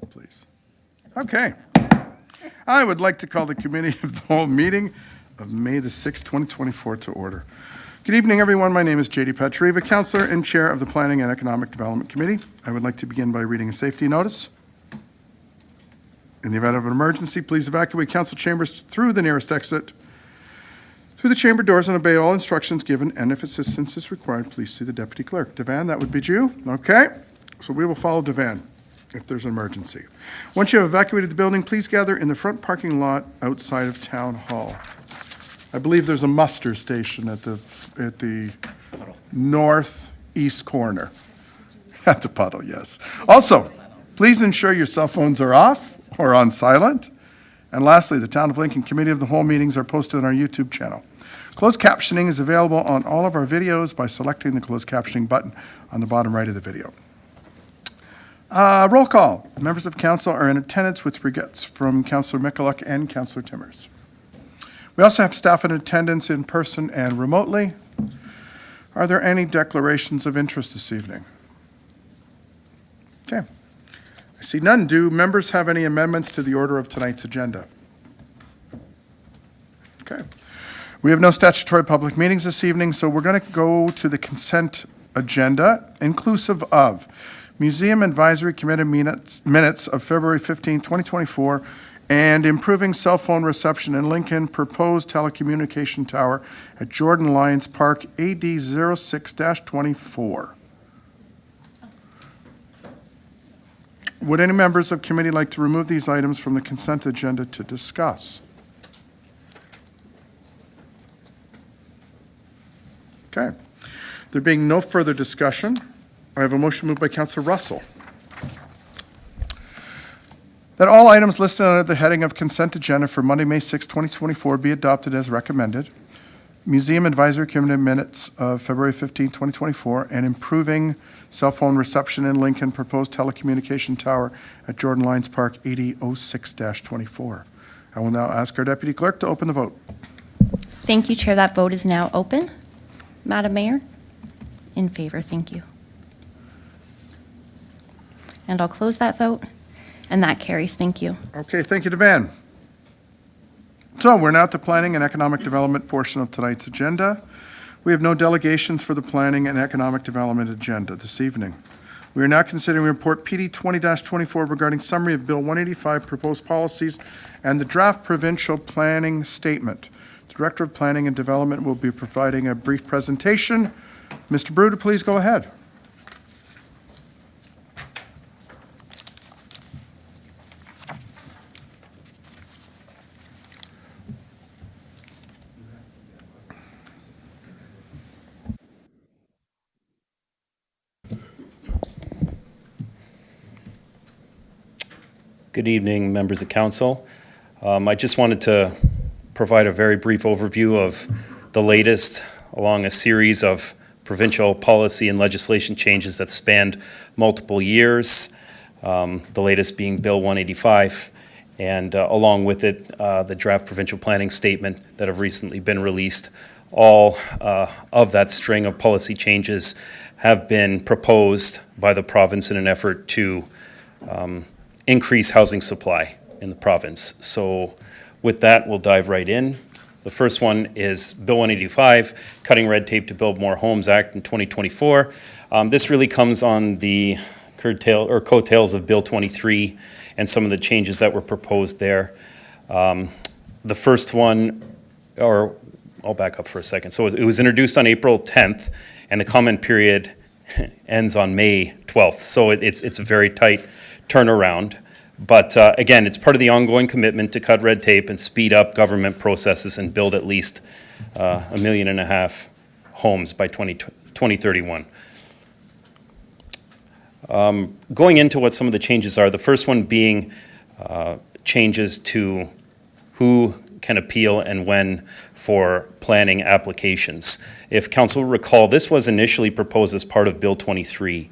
please. Okay. I would like to call the Committee of the Whole meeting of May the 6th, 2024 to order. Good evening, everyone. My name is J.D. Petriva, Councillor and Chair of the Planning and Economic Development Committee. I would like to begin by reading a safety notice. In the event of an emergency, please evacuate council chambers through the nearest exit, through the chamber doors, and obey all instructions given, and if assistance is required, please see the Deputy Clerk. Devan, that would be you? Okay. So we will follow Devan if there's an emergency. Once you have evacuated the building, please gather in the front parking lot outside of Town Hall. I believe there's a muster station at the northeast corner. At the puddle, yes. Also, please ensure your cell phones are off or on silent. And lastly, the Town of Lincoln Committee of the Whole meetings are posted on our YouTube channel. Closed captioning is available on all of our videos by selecting the closed captioning button on the bottom right of the video. Roll call. Members of council are in attendance with regrets from Councillor Michaluk and Councillor Timmers. We also have staff in attendance in person and remotely. Are there any declarations of interest this evening? Okay. I see none. Do members have any amendments to the order of tonight's agenda? Okay. We have no statutory public meetings this evening, so we're going to go to the consent agenda, inclusive of Museum Advisory Committee minutes of February 15, 2024, and improving cell phone reception in Lincoln, proposed telecommunication tower at Jordan Lyons Park, AD 06-24. Would any members of committee like to remove these items from the consent agenda to discuss? Okay. There being no further discussion, I have a motion moved by Councillor Russell that all items listed under the heading of consent agenda for Monday, May 6, 2024 be adopted as recommended. Museum Advisory Committee minutes of February 15, 2024, and improving cell phone reception in Lincoln, proposed telecommunication tower at Jordan Lyons Park, 8006-24. I will now ask our Deputy Clerk to open the vote. Thank you, Chair. That vote is now open. Madam Mayor? In favor, thank you. And I'll close that vote, and that carries. Thank you. Okay, thank you, Devan. So we're now at the Planning and Economic Development portion of tonight's agenda. We have no delegations for the Planning and Economic Development agenda this evening. We are now considering report PD 20-24 regarding summary of Bill 185 proposed policies and the draft provincial planning statement. The Director of Planning and Development will be providing a brief presentation. Mr. Bruder, please go ahead. Good evening, members of council. I just wanted to provide a very brief overview of the latest along a series of provincial policy and legislation changes that spanned multiple years, the latest being Bill 185, and along with it, the draft provincial planning statement that have recently been released. All of that string of policy changes have been proposed by the province in an effort to increase housing supply in the province. So with that, we'll dive right in. The first one is Bill 185, Cutting Red Tape to Build More Homes Act in 2024. This really comes on the coattails of Bill 23 and some of the changes that were proposed there. The first one, or I'll back up for a second. So it was introduced on April 10th, and the comment period ends on May 12th. So it's a very tight turnaround. But again, it's part of the ongoing commitment to cut red tape and speed up government processes and build at least 1.5 million homes by 2031. Going into what some of the changes are, the first one being changes to who can appeal and when for planning applications. If council recall, this was initially proposed as part of Bill 23.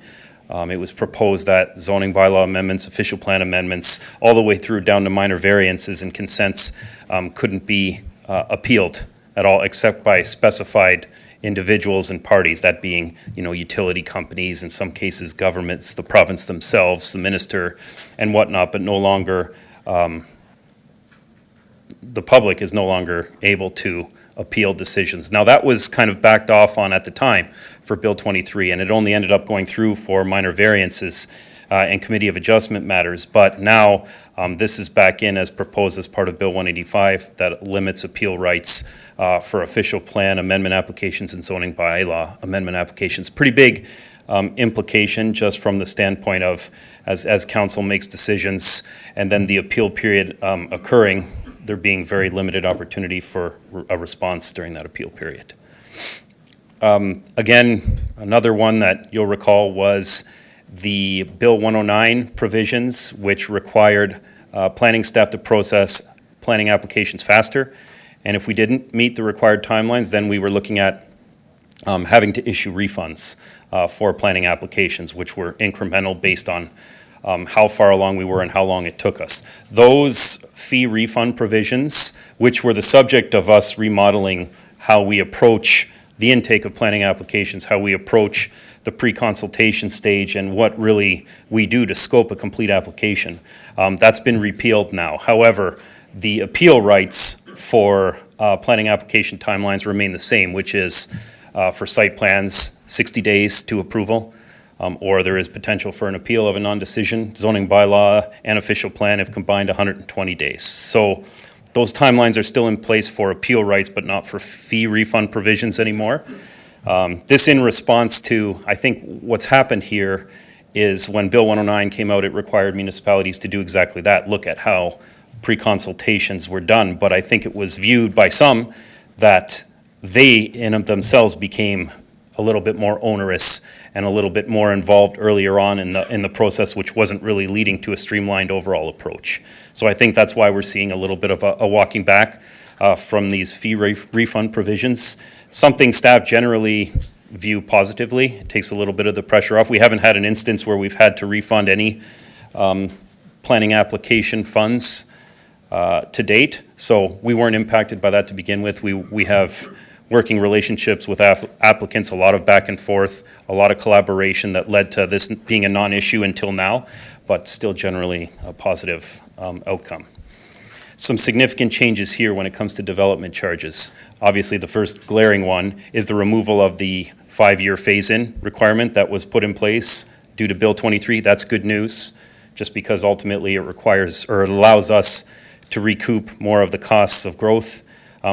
It was proposed that zoning bylaw amendments, official plan amendments, all the way through down to minor variances and consents couldn't be appealed at all except by specified individuals and parties, that being, utility companies, in some cases governments, the province themselves, the minister and whatnot, but no longer, the public is no longer able to appeal decisions. Now, that was kind of backed off on at the time for Bill 23, and it only ended up going through for minor variances and Committee of Adjustment matters. But now, this is back in as proposed as part of Bill 185 that limits appeal rights for official plan amendment applications and zoning bylaw amendment applications. Pretty big implication just from the standpoint of as council makes decisions and then the appeal period occurring, there being very limited opportunity for a response during that appeal period. Again, another one that you'll recall was the Bill 109 provisions, which required planning staff to process planning applications faster. And if we didn't meet the required timelines, then we were looking at having to issue refunds for planning applications, which were incremental based on how far along we were and how long it took us. Those fee refund provisions, which were the subject of us remodeling how we approach the intake of planning applications, how we approach the pre-consultation stage and what really we do to scope a complete application. That's been repealed now. However, the appeal rights for planning application timelines remain the same, which is for site plans, 60 days to approval, or there is potential for an appeal of a non-decision. Zoning bylaw and official plan have combined 120 days. So those timelines are still in place for appeal rights, but not for fee refund provisions anymore. This in response to, I think what's happened here is when Bill 109 came out, it required municipalities to do exactly that, look at how pre-consultations were done. But I think it was viewed by some that they in of themselves became a little bit more onerous and a little bit more involved earlier on in the process, which wasn't really leading to a streamlined overall approach. So I think that's why we're seeing a little bit of a walking back from these fee refund provisions. Something staff generally view positively. It takes a little bit of the pressure off. We haven't had an instance where we've had to refund any planning application funds to date, so we weren't impacted by that to begin with. We have working relationships with applicants, a lot of back and forth, a lot of collaboration that led to this being a non-issue until now, but still generally a positive outcome. Some significant changes here when it comes to development charges. Obviously, the first glaring one is the removal of the 5-year phase-in requirement that was put in place due to Bill 23. That's good news, just because ultimately it requires, or it allows us to recoup more of the costs of growth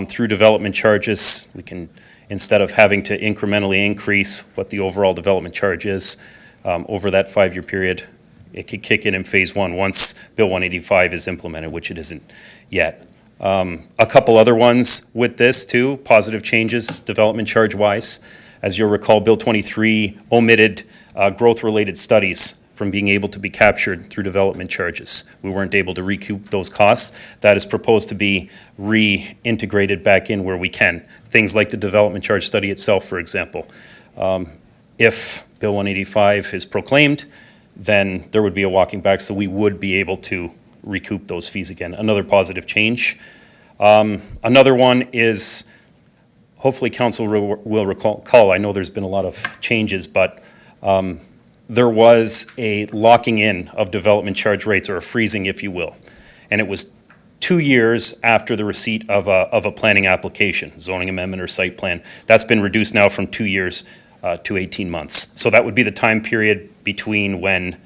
through development charges. We can, instead of having to incrementally increase what the overall development charge is over that 5-year period, it could kick in phase one once Bill 185 is implemented, which it isn't yet. A couple other ones with this too, positive changes development charge-wise. As you'll recall, Bill 23 omitted growth-related studies from being able to be captured through development charges. We weren't able to recoup those costs. That is proposed to be reintegrated back in where we can. Things like the development charge study itself, for example. If Bill 185 is proclaimed, then there would be a walking back, so we would be able to recoup those fees again. Another positive change. Another one is, hopefully council will recall, I know there's been a lot of changes, but there was a locking in of development charge rates, or a freezing, if you will. And it was 2 years after the receipt of a planning application, zoning amendment or site plan. That's been reduced now from 2 years to 18 months. So that would be the time period between when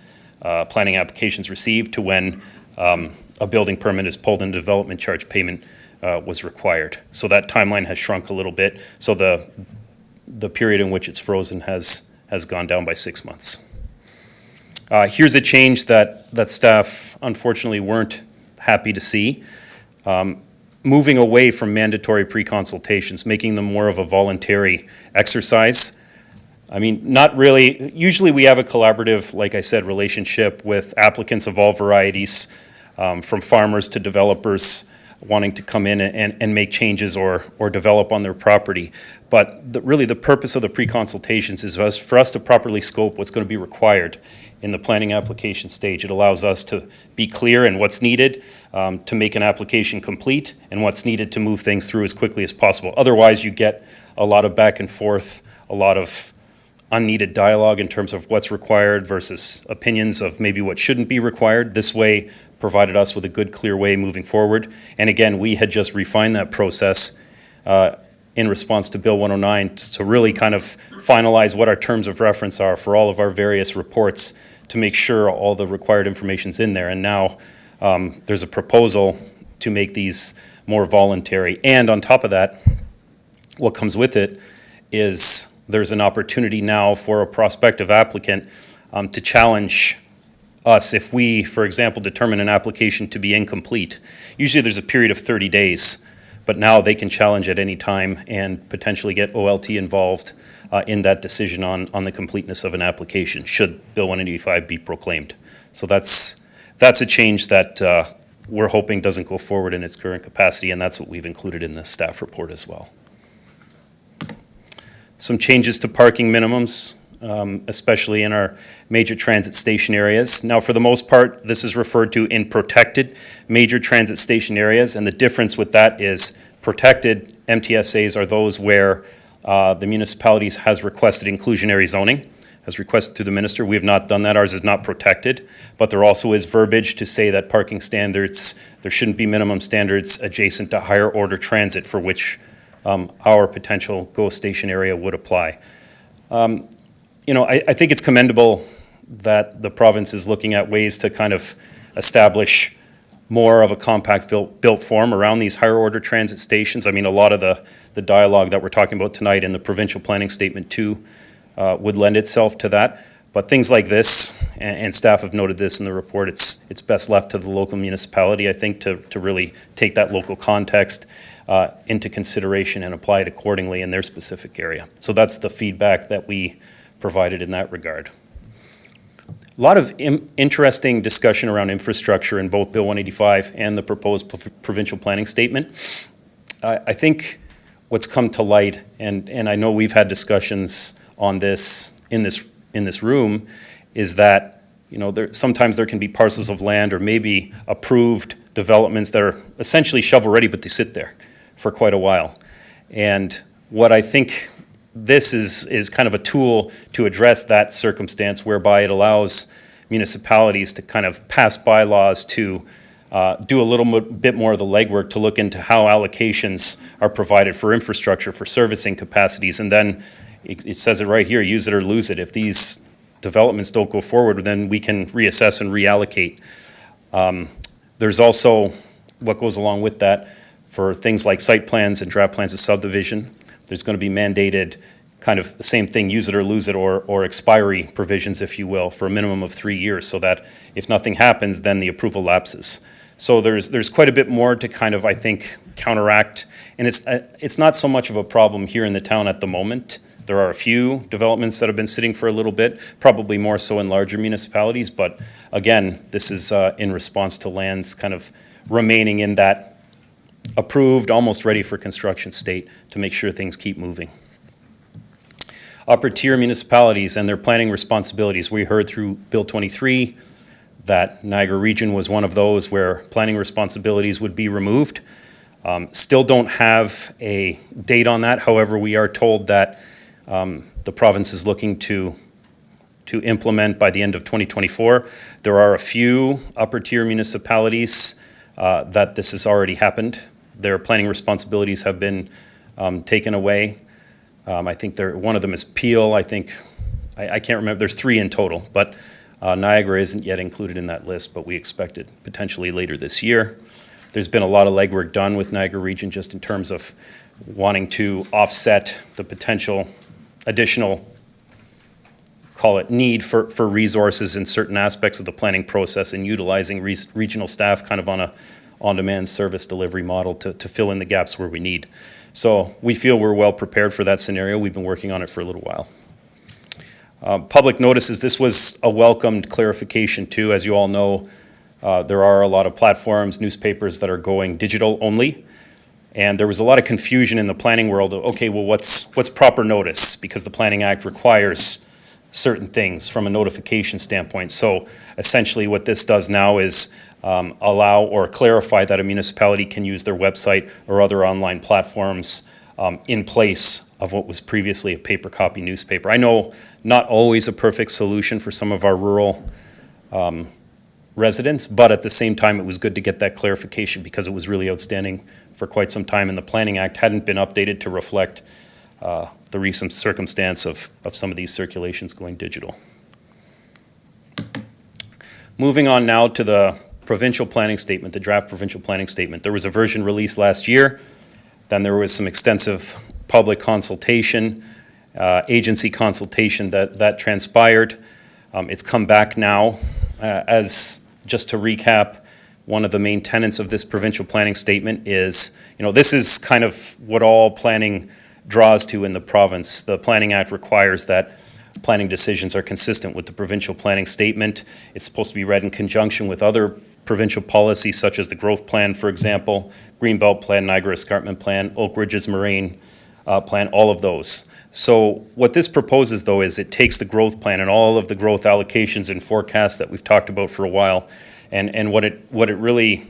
planning applications received to when a building permit is pulled and development charge payment was required. So that timeline has shrunk a little bit. So the period in which it's frozen has gone down by 6 months. Here's a change that staff unfortunately weren't happy to see. Moving away from mandatory pre-consultations, making them more of a voluntary exercise. I mean, not really. Usually we have a collaborative, like I said, relationship with applicants of all varieties, from farmers to developers wanting to come in and make changes or develop on their property. But really the purpose of the pre-consultations is for us to properly scope what's going to be required in the planning application stage. It allows us to be clear in what's needed to make an application complete and what's needed to move things through as quickly as possible. Otherwise, you get a lot of back and forth, a lot of unneeded dialogue in terms of what's required versus opinions of maybe what shouldn't be required. This way provided us with a good, clear way moving forward. And again, we had just refined that process in response to Bill 109 to really kind of finalize what our terms of reference are for all of our various reports to make sure all the required information's in there. And now there's a proposal to make these more voluntary. And on top of that, what comes with it is there's an opportunity now for a prospective applicant to challenge us if we, for example, determine an application to be incomplete. Usually there's a period of 30 days, but now they can challenge at any time and potentially get OLT involved in that decision on the completeness of an application, should Bill 185 be proclaimed. So that's a change that we're hoping doesn't go forward in its current capacity, and that's what we've included in the staff report as well. Some changes to parking minimums, especially in our major transit station areas. Now, for the most part, this is referred to in protected major transit station areas, and the difference with that is protected MTSAs are those where the municipalities has requested inclusionary zoning, has requested to the minister. We have not done that. Ours is not protected, but there also is verbiage to say that parking standards, there shouldn't be minimum standards adjacent to higher order transit for which our potential GO station area would apply. I think it's commendable that the province is looking at ways to kind of establish more of a compact built form around these higher order transit stations. I mean, a lot of the dialogue that we're talking about tonight in the provincial planning statement too would lend itself to that. But things like this, and staff have noted this in the report, it's best left to the local municipality, I think, to really take that local context into consideration and apply it accordingly in their specific area. So that's the feedback that we provided in that regard. A lot of interesting discussion around infrastructure in both Bill 185 and the proposed provincial planning statement. I think what's come to light, and I know we've had discussions on this in this room, is that sometimes there can be parcels of land or maybe approved developments that are essentially shovel ready, but they sit there for quite a while. And what I think this is kind of a tool to address that circumstance, whereby it allows municipalities to kind of pass bylaws to do a little bit more of the legwork to look into how allocations are provided for infrastructure, for servicing capacities, and then it says it right here, use it or lose it. If these developments don't go forward, then we can reassess and reallocate. There's also what goes along with that for things like site plans and draft plans of subdivision. There's going to be mandated kind of the same thing, use it or lose it, or expiry provisions, if you will, for a minimum of 3 years, so that if nothing happens, then the approval lapses. So there's quite a bit more to kind of, I think, counteract, and it's not so much of a problem here in the town at the moment. There are a few developments that have been sitting for a little bit, probably more so in larger municipalities, but again, this is in response to lands kind of remaining in that approved, almost ready for construction state to make sure things keep moving. Upper tier municipalities and their planning responsibilities. We heard through Bill 23 that Niagara Region was one of those where planning responsibilities would be removed. Still don't have a date on that. However, we are told that the province is looking to implement by the end of 2024. There are a few upper tier municipalities that this has already happened. Their planning responsibilities have been taken away. I think one of them is Peel. I can't remember. There's 3 in total, but Niagara isn't yet included in that list, but we expect it potentially later this year. There's been a lot of legwork done with Niagara Region just in terms of wanting to offset the potential additional, call it, need for resources in certain aspects of the planning process and utilizing regional staff kind of on a on-demand service delivery model to fill in the gaps where we need. So we feel we're well prepared for that scenario. We've been working on it for a little while. Public notices, this was a welcomed clarification too. As you all know, there are a lot of platforms, newspapers that are going digital only. And there was a lot of confusion in the planning world of, okay, well, what's proper notice? Because the Planning Act requires certain things from a notification standpoint. So essentially what this does now is allow or clarify that a municipality can use their website or other online platforms in place of what was previously a paper copy newspaper. I know not always a perfect solution for some of our rural residents, but at the same time, it was good to get that clarification because it was really outstanding for quite some time, and the Planning Act hadn't been updated to reflect the recent circumstance of some of these circulations going digital. Moving on now to the provincial planning statement, the draft provincial planning statement. There was a version released last year. Then there was some extensive public consultation, agency consultation that transpired. It's come back now. As just to recap, one of the main tenets of this provincial planning statement is, this is kind of what all planning draws to in the province. The Planning Act requires that planning decisions are consistent with the provincial planning statement. It's supposed to be read in conjunction with other provincial policies such as the growth plan, for example, Greenbelt Plan, Niagara Escarpment Plan, Oak Ridges Moraine Plan, all of those. So what this proposes, though, is it takes the growth plan and all of the growth allocations and forecasts that we've talked about for a while, and what it really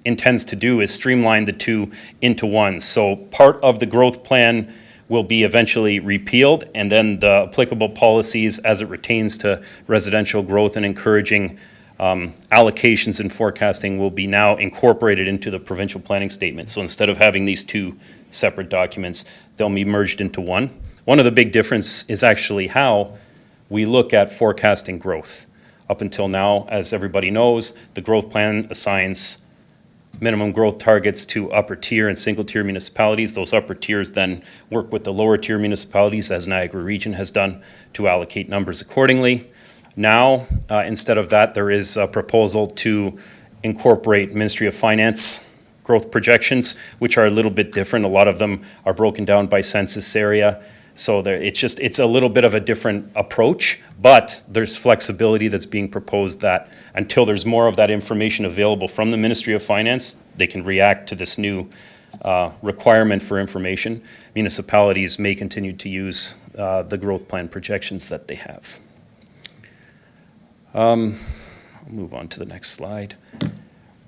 intends to do is streamline the two into one. So part of the growth plan will be eventually repealed, and then the applicable policies as it pertains to residential growth and encouraging allocations and forecasting will be now incorporated into the provincial planning statement. So instead of having these two separate documents, they'll be merged into one. One of the big differences is actually how we look at forecasting growth. Up until now, as everybody knows, the growth plan assigns minimum growth targets to upper tier and single tier municipalities. Those upper tiers then work with the lower tier municipalities, as Niagara Region has done, to allocate numbers accordingly. Now, instead of that, there is a proposal to incorporate Ministry of Finance growth projections, which are a little bit different. A lot of them are broken down by census area. So it's a little bit of a different approach, but there's flexibility that's being proposed that until there's more of that information available from the Ministry of Finance, they can react to this new requirement for information. Municipalities may continue to use the growth plan projections that they have. I'll move on to the next slide.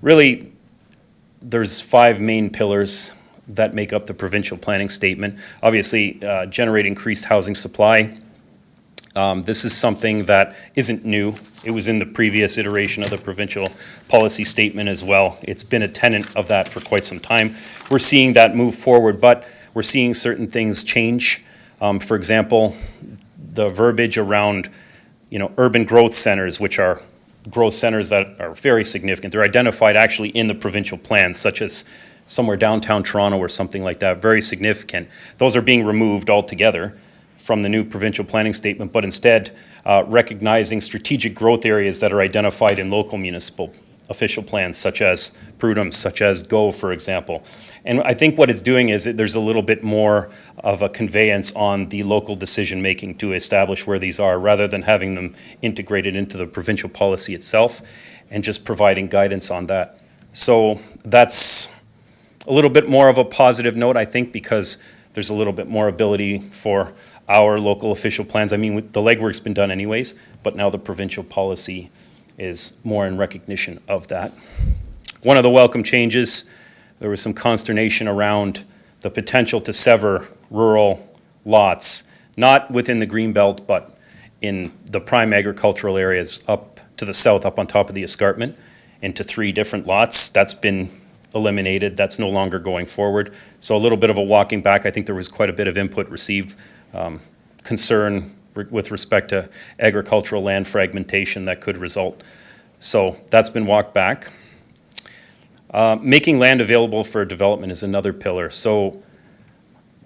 Really, there's 5 main pillars that make up the provincial planning statement. Obviously, generate increased housing supply. This is something that isn't new. It was in the previous iteration of the provincial policy statement as well. It's been a tenet of that for quite some time. We're seeing that move forward, but we're seeing certain things change. For example, the verbiage around urban growth centers, which are growth centers that are very significant. They're identified actually in the provincial plans, such as somewhere downtown Toronto or something like that, very significant. Those are being removed altogether from the new provincial planning statement, but instead recognizing strategic growth areas that are identified in local municipal official plans, such as Prudhoe, such as GO, for example. And I think what it's doing is there's a little bit more of a conveyance on the local decision-making to establish where these are, rather than having them integrated into the provincial policy itself and just providing guidance on that. So that's a little bit more of a positive note, I think, because there's a little bit more ability for our local official plans. I mean, the legwork's been done anyways, but now the provincial policy is more in recognition of that. One of the welcome changes, there was some consternation around the potential to sever rural lots, not within the Greenbelt, but in the prime agricultural areas up to the south, up on top of the escarpment, into 3 different lots. That's been eliminated. That's no longer going forward. So a little bit of a walking back. I think there was quite a bit of input received, concern with respect to agricultural land fragmentation that could result. So that's been walked back. Making land available for development is another pillar. So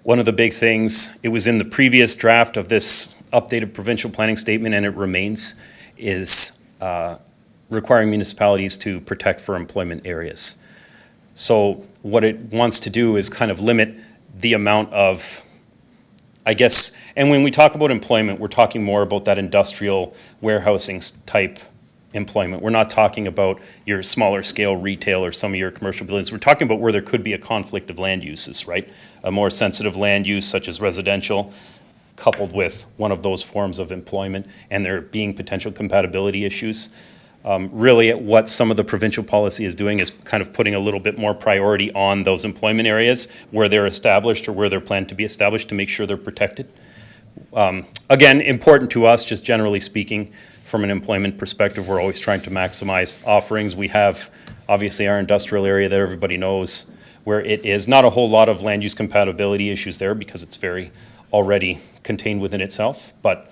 one of the big things, it was in the previous draft of this updated provincial planning statement, and it remains, is requiring municipalities to protect for employment areas. So what it wants to do is kind of limit the amount of, I guess, and when we talk about employment, we're talking more about that industrial warehousing type employment. We're not talking about your smaller scale retail or some of your commercial buildings. We're talking about where there could be a conflict of land uses, right? A more sensitive land use such as residential, coupled with one of those forms of employment, and there being potential compatibility issues. Really, what some of the provincial policy is doing is kind of putting a little bit more priority on those employment areas where they're established or where they're planned to be established to make sure they're protected. Again, important to us, just generally speaking, from an employment perspective, we're always trying to maximize offerings. We have, obviously, our industrial area that everybody knows where it is. Not a whole lot of land use compatibility issues there because it's very already contained within itself, but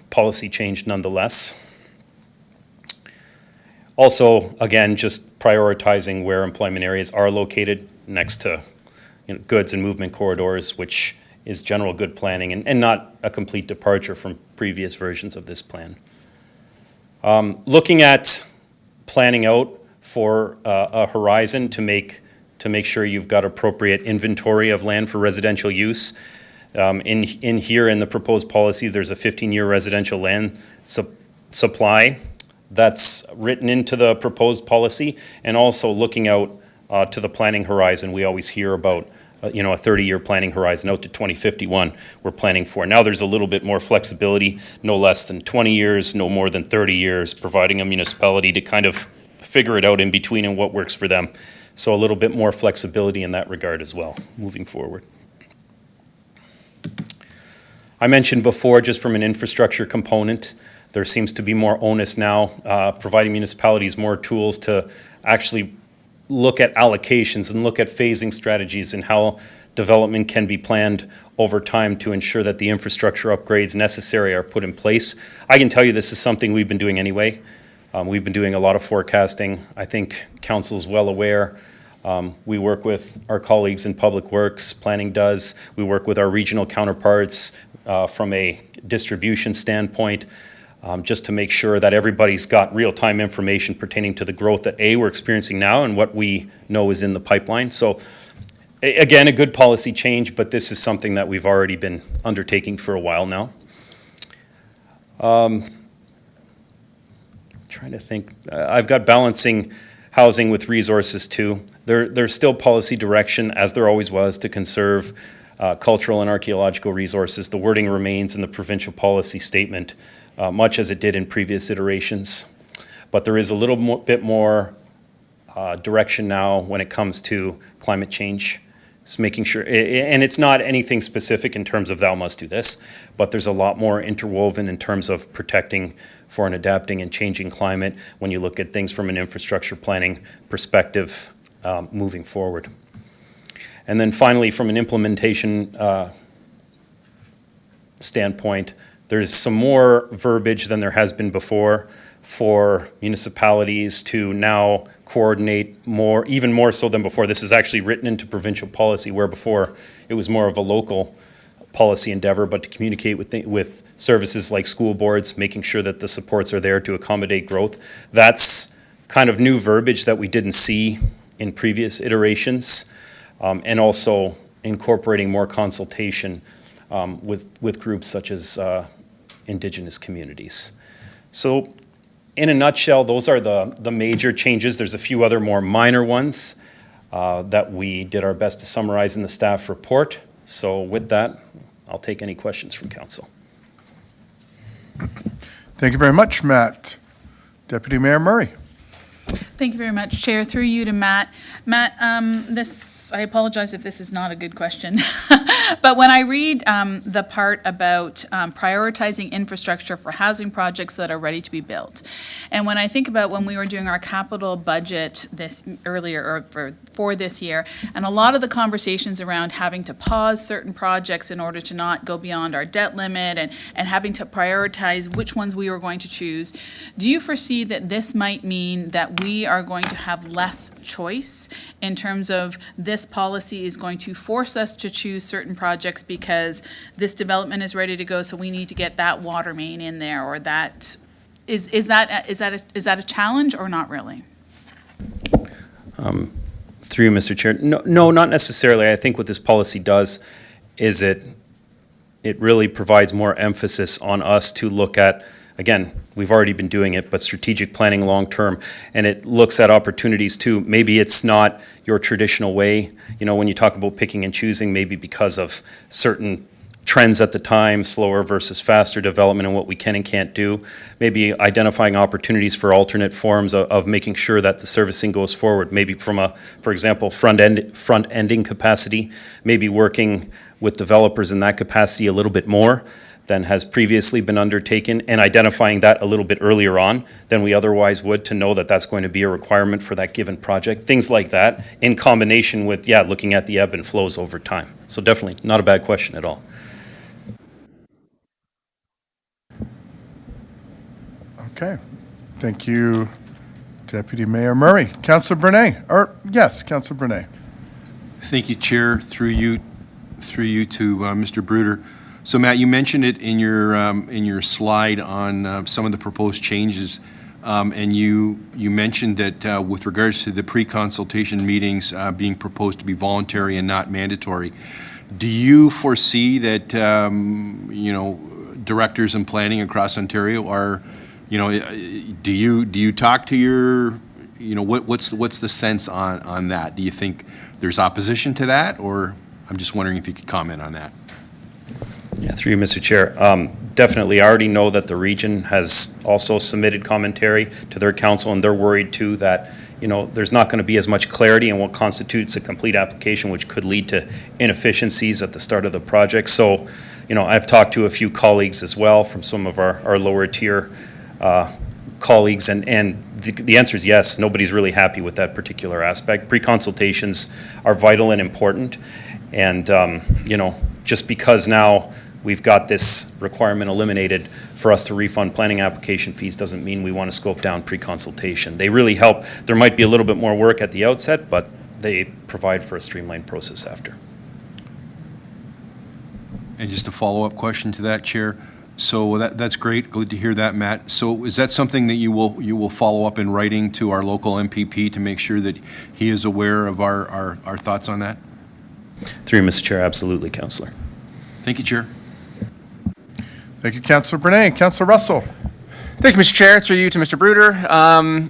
policy change nonetheless. Also, again, just prioritizing where employment areas are located next to goods and movement corridors, which is general good planning and not a complete departure from previous versions of this plan. Looking at planning out for a horizon to make sure you've got appropriate inventory of land for residential use. In here in the proposed policies, there's a 15-year residential land supply that's written into the proposed policy, and also looking out to the planning horizon. We always hear about a 30-year planning horizon out to 2051 we're planning for. Now there's a little bit more flexibility, no less than 20 years, no more than 30 years, providing a municipality to kind of figure it out in between and what works for them. So a little bit more flexibility in that regard as well, moving forward. I mentioned before, just from an infrastructure component, there seems to be more onus now, providing municipalities more tools to actually look at allocations and look at phasing strategies and how development can be planned over time to ensure that the infrastructure upgrades necessary are put in place. I can tell you this is something we've been doing anyway. We've been doing a lot of forecasting. I think council's well aware. We work with our colleagues in Public Works, planning does. We work with our regional counterparts from a distribution standpoint, just to make sure that everybody's got real-time information pertaining to the growth that we're experiencing now and what we know is in the pipeline. So again, a good policy change, but this is something that we've already been undertaking for a while now. Trying to think, I've got balancing housing with resources too. There's still policy direction, as there always was, to conserve cultural and archaeological resources. The wording remains in the provincial policy statement, much as it did in previous iterations. But there is a little bit more direction now when it comes to climate change. It's making sure, and it's not anything specific in terms of thou must do this, but there's a lot more interwoven in terms of protecting for an adapting and changing climate when you look at things from an infrastructure planning perspective moving forward. And then finally, from an implementation standpoint, there's some more verbiage than there has been before for municipalities to now coordinate more, even more so than before. This is actually written into provincial policy, where before it was more of a local policy endeavor, but to communicate with services like school boards, making sure that the supports are there to accommodate growth. That's kind of new verbiage that we didn't see in previous iterations, and also incorporating more consultation with groups such as Indigenous communities. So in a nutshell, those are the major changes. There's a few other more minor ones that we did our best to summarize in the staff report. So with that, I'll take any questions from council. Thank you very much, Matt. Deputy Mayor Murray. Thank you very much, Chair. Through you to Matt. Matt, I apologize if this is not a good question, but when I read the part about prioritizing infrastructure for housing projects that are ready to be built, and when I think about when we were doing our capital budget for this year, and a lot of the conversations around having to pause certain projects in order to not go beyond our debt limit and having to prioritize which ones we were going to choose, do you foresee that this might mean that we are going to have less choice in terms of this policy is going to force us to choose certain projects because this development is ready to go, so we need to get that water main in there, or that is that a challenge or not really? Through you, Mr. Chair. No, not necessarily. I think what this policy does is it really provides more emphasis on us to look at, again, we've already been doing it, but strategic planning long-term, and it looks at opportunities too. Maybe it's not your traditional way, when you talk about picking and choosing, maybe because of certain trends at the time, slower versus faster development and what we can and can't do. Maybe identifying opportunities for alternate forms of making sure that the servicing goes forward. Maybe from a, for example, front-ending capacity, maybe working with developers in that capacity a little bit more than has previously been undertaken, and identifying that a little bit earlier on than we otherwise would, to know that that's going to be a requirement for that given project. Things like that, in combination with, looking at the ebb and flows over time. So definitely not a bad question at all. Okay. Thank you, Deputy Mayor Murray. Councillor Brunei, or yes, Councillor Brunei. Thank you, Chair. Through you to Mr. Bruder. So, Matt, you mentioned it in your slide on some of the proposed changes, and you mentioned that with regards to the pre-consultation meetings being proposed to be voluntary and not mandatory. Do you foresee that directors in planning across Ontario are, do you talk to your, what's the sense on that? Do you think there's opposition to that, or I'm just wondering if you could comment on that? Yeah, through you, Mr. Chair. Definitely, I already know that the region has also submitted commentary to their council, and they're worried too that, there's not going to be as much clarity in what constitutes a complete application, which could lead to inefficiencies at the start of the project. So, I've talked to a few colleagues as well from some of our lower tier colleagues, and the answer is yes. Nobody's really happy with that particular aspect. Pre-consultations are vital and important, and, just because now we've got this requirement eliminated for us to refund planning application fees doesn't mean we want to scope down pre-consultation. They really help. There might be a little bit more work at the outset, but they provide for a streamlined process after. And just a follow-up question to that, Chair. So that's great. Good to hear that, Matt. So is that something that you will follow up in writing to our local MPP to make sure that he is aware of our thoughts on that? Through you, Mr. Chair, absolutely, Councillor. Thank you, Chair. Thank you, Councillor Brunei. Councillor Russell. Thank you, Mr. Chair. Through you to Mr. Bruder.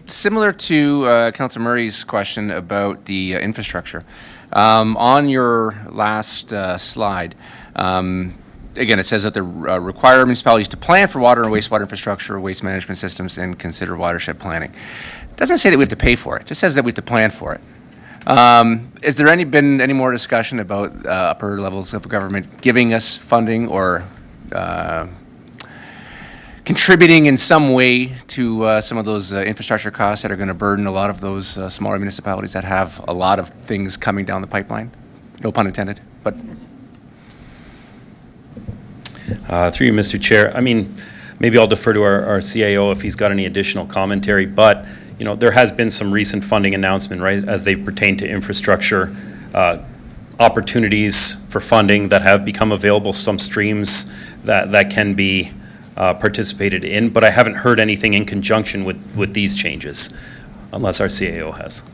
Similar to Councillor Murray's question about the infrastructure. On your last slide, again, it says that the require municipalities to plan for water and wastewater infrastructure, waste management systems, and consider watershed planning. It doesn't say that we have to pay for it. It just says that we have to plan for it. Has there been any more discussion about upper levels of government giving us funding or contributing in some way to some of those infrastructure costs that are going to burden a lot of those smaller municipalities that have a lot of things coming down the pipeline? No pun intended, but. Through you, Mr. Chair. I mean, maybe I'll defer to our CAO if he's got any additional commentary, but there has been some recent funding announcement, right, as they pertain to infrastructure, opportunities for funding that have become available, some streams that can be participated in, but I haven't heard anything in conjunction with these changes, unless our CAO has.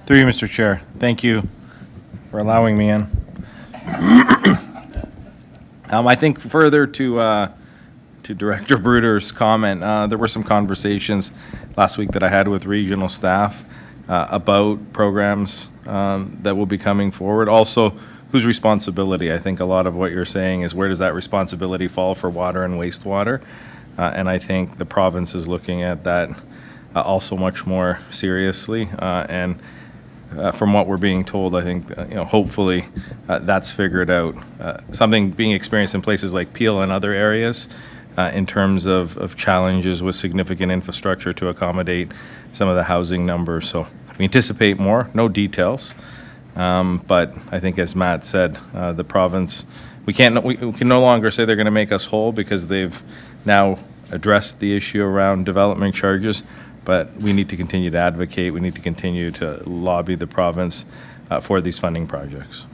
Through you, Mr. Chair. Thank you for allowing me in. I think further to Director Bruder's comment, there were some conversations last week that I had with regional staff about programs that will be coming forward. Also, whose responsibility? I think a lot of what you're saying is where does that responsibility fall for water and wastewater? And I think the province is looking at that also much more seriously. And from what we're being told, I think, hopefully that's figured out. Something being experienced in places like Peel and other areas in terms of challenges with significant infrastructure to accommodate some of the housing numbers. So we anticipate more, no details. But I think, as Matt said, the province, we can no longer say they're going to make us whole because they've now addressed the issue around development charges. But we need to continue to advocate. We need to continue to lobby the province for these funding projects.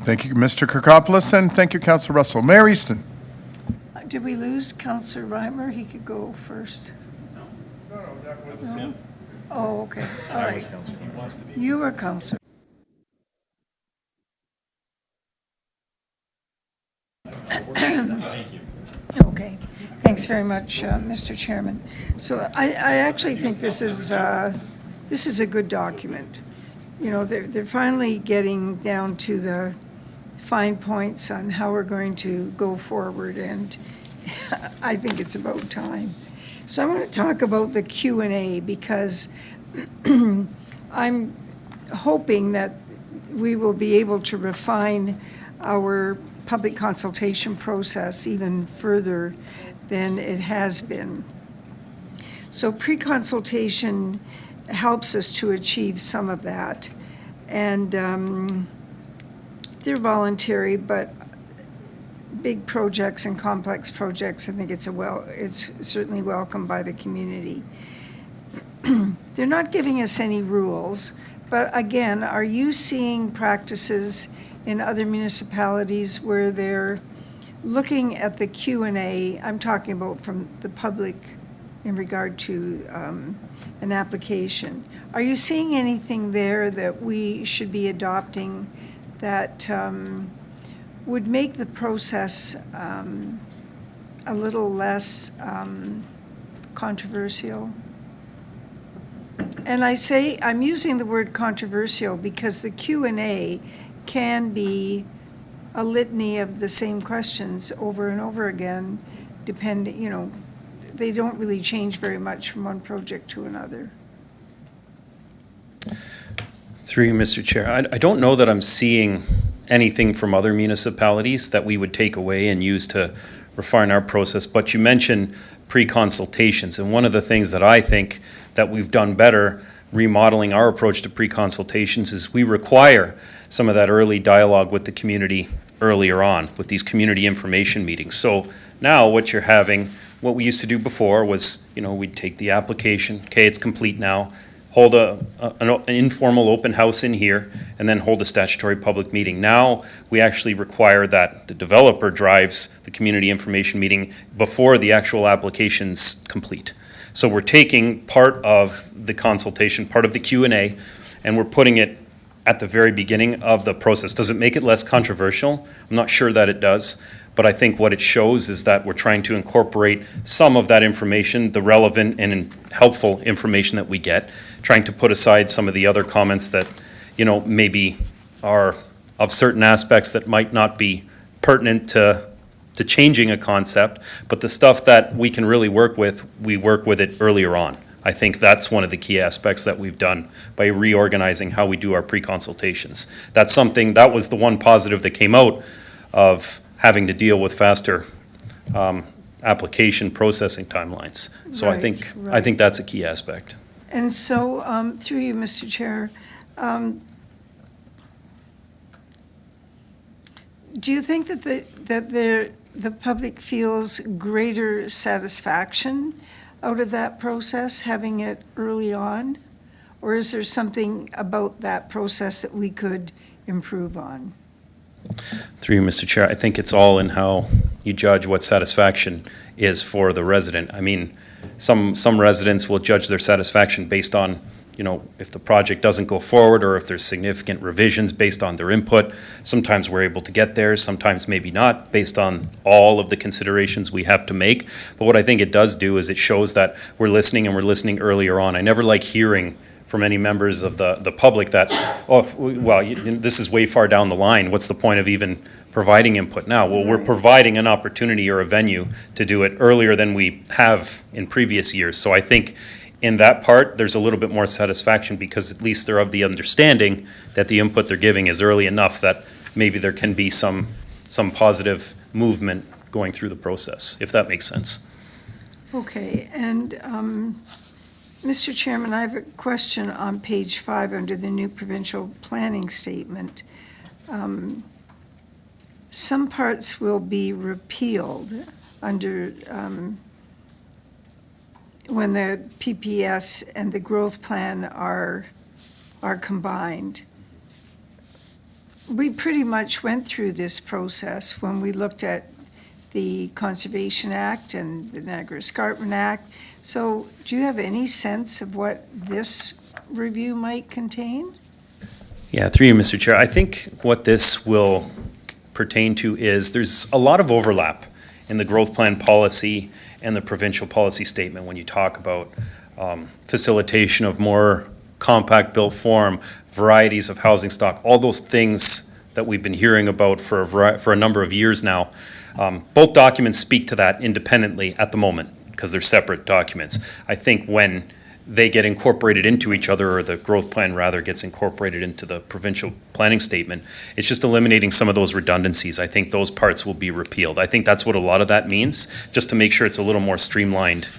Thank you, Mr. Kirkopoulos, and thank you, Councillor Russell. Mayor Easton. Did we lose Counselor Reimer? He could go first. No, that was. Oh, okay, all right. You were Counselor. Okay, thanks very much, Mr. Chairman. So I actually think this is a good document. You know, they're finally getting down to the fine points on how we're going to go forward, and I think it's about time. So I want to talk about the Q&A because I'm hoping that we will be able to refine our public consultation process even further than it has been. So pre-consultation helps us to achieve some of that. And they're voluntary, but big projects and complex projects, I think it's certainly welcomed by the community. They're not giving us any rules, but again, are you seeing practices in other municipalities where they're looking at the Q&A, I'm talking about from the public in regard to an application. Are you seeing anything there that we should be adopting that would make the process a little less controversial? And I'm using the word controversial because the Q&A can be a litany of the same questions over and over again, they don't really change very much from one project to another. Through you, Mr. Chair, I don't know that I'm seeing anything from other municipalities that we would take away and use to refine our process, but you mentioned pre-consultations, and one of the things that I think that we've done better remodeling our approach to pre-consultations is we require some of that early dialogue with the community earlier on with these community information meetings. So now what you're having, what we used to do before was, we'd take the application, okay, it's complete now, hold an informal open house in here, and then hold a statutory public meeting. Now, we actually require that the developer drives the community information meeting before the actual application's complete. So we're taking part of the consultation, part of the Q&A, and we're putting it at the very beginning of the process. Does it make it less controversial? I'm not sure that it does, but I think what it shows is that we're trying to incorporate some of that information, the relevant and helpful information that we get, trying to put aside some of the other comments that, maybe are of certain aspects that might not be pertinent to changing a concept, but the stuff that we can really work with, we work with it earlier on. I think that's one of the key aspects that we've done by reorganizing how we do our pre-consultations. That was the one positive that came out of having to deal with faster application processing timelines. So I think that's a key aspect. And so, through you, Mr. Chair, do you think that the public feels greater satisfaction out of that process, having it early on? Or is there something about that process that we could improve on? Through you, Mr. Chair, I think it's all in how you judge what satisfaction is for the resident. I mean, some residents will judge their satisfaction based on, if the project doesn't go forward or if there's significant revisions based on their input. Sometimes we're able to get there, sometimes maybe not, based on all of the considerations we have to make. But what I think it does do is it shows that we're listening, and we're listening earlier on. I never like hearing from any members of the public that, this is way far down the line. What's the point of even providing input now? Well, we're providing an opportunity or a venue to do it earlier than we have in previous years. So I think in that part, there's a little bit more satisfaction because at least they're of the understanding that the input they're giving is early enough that maybe there can be some positive movement going through the process, if that makes sense. Okay, and Mr. Chairman, I have a question on page 5 under the new provincial planning statement. Some parts will be repealed under when the PPS and the growth plan are combined. We pretty much went through this process when we looked at the Conservation Act and the Niagara Escarpment Act. So do you have any sense of what this review might contain? Yeah, through you, Mr. Chair. I think what this will pertain to is there's a lot of overlap in the growth plan policy and the provincial policy statement when you talk about facilitation of more compact built form, varieties of housing stock, all those things that we've been hearing about for a number of years now. Both documents speak to that independently at the moment because they're separate documents. I think when they get incorporated into each other, or the growth plan rather gets incorporated into the provincial planning statement, it's just eliminating some of those redundancies. I think those parts will be repealed. I think that's what a lot of that means, just to make sure it's a little more streamlined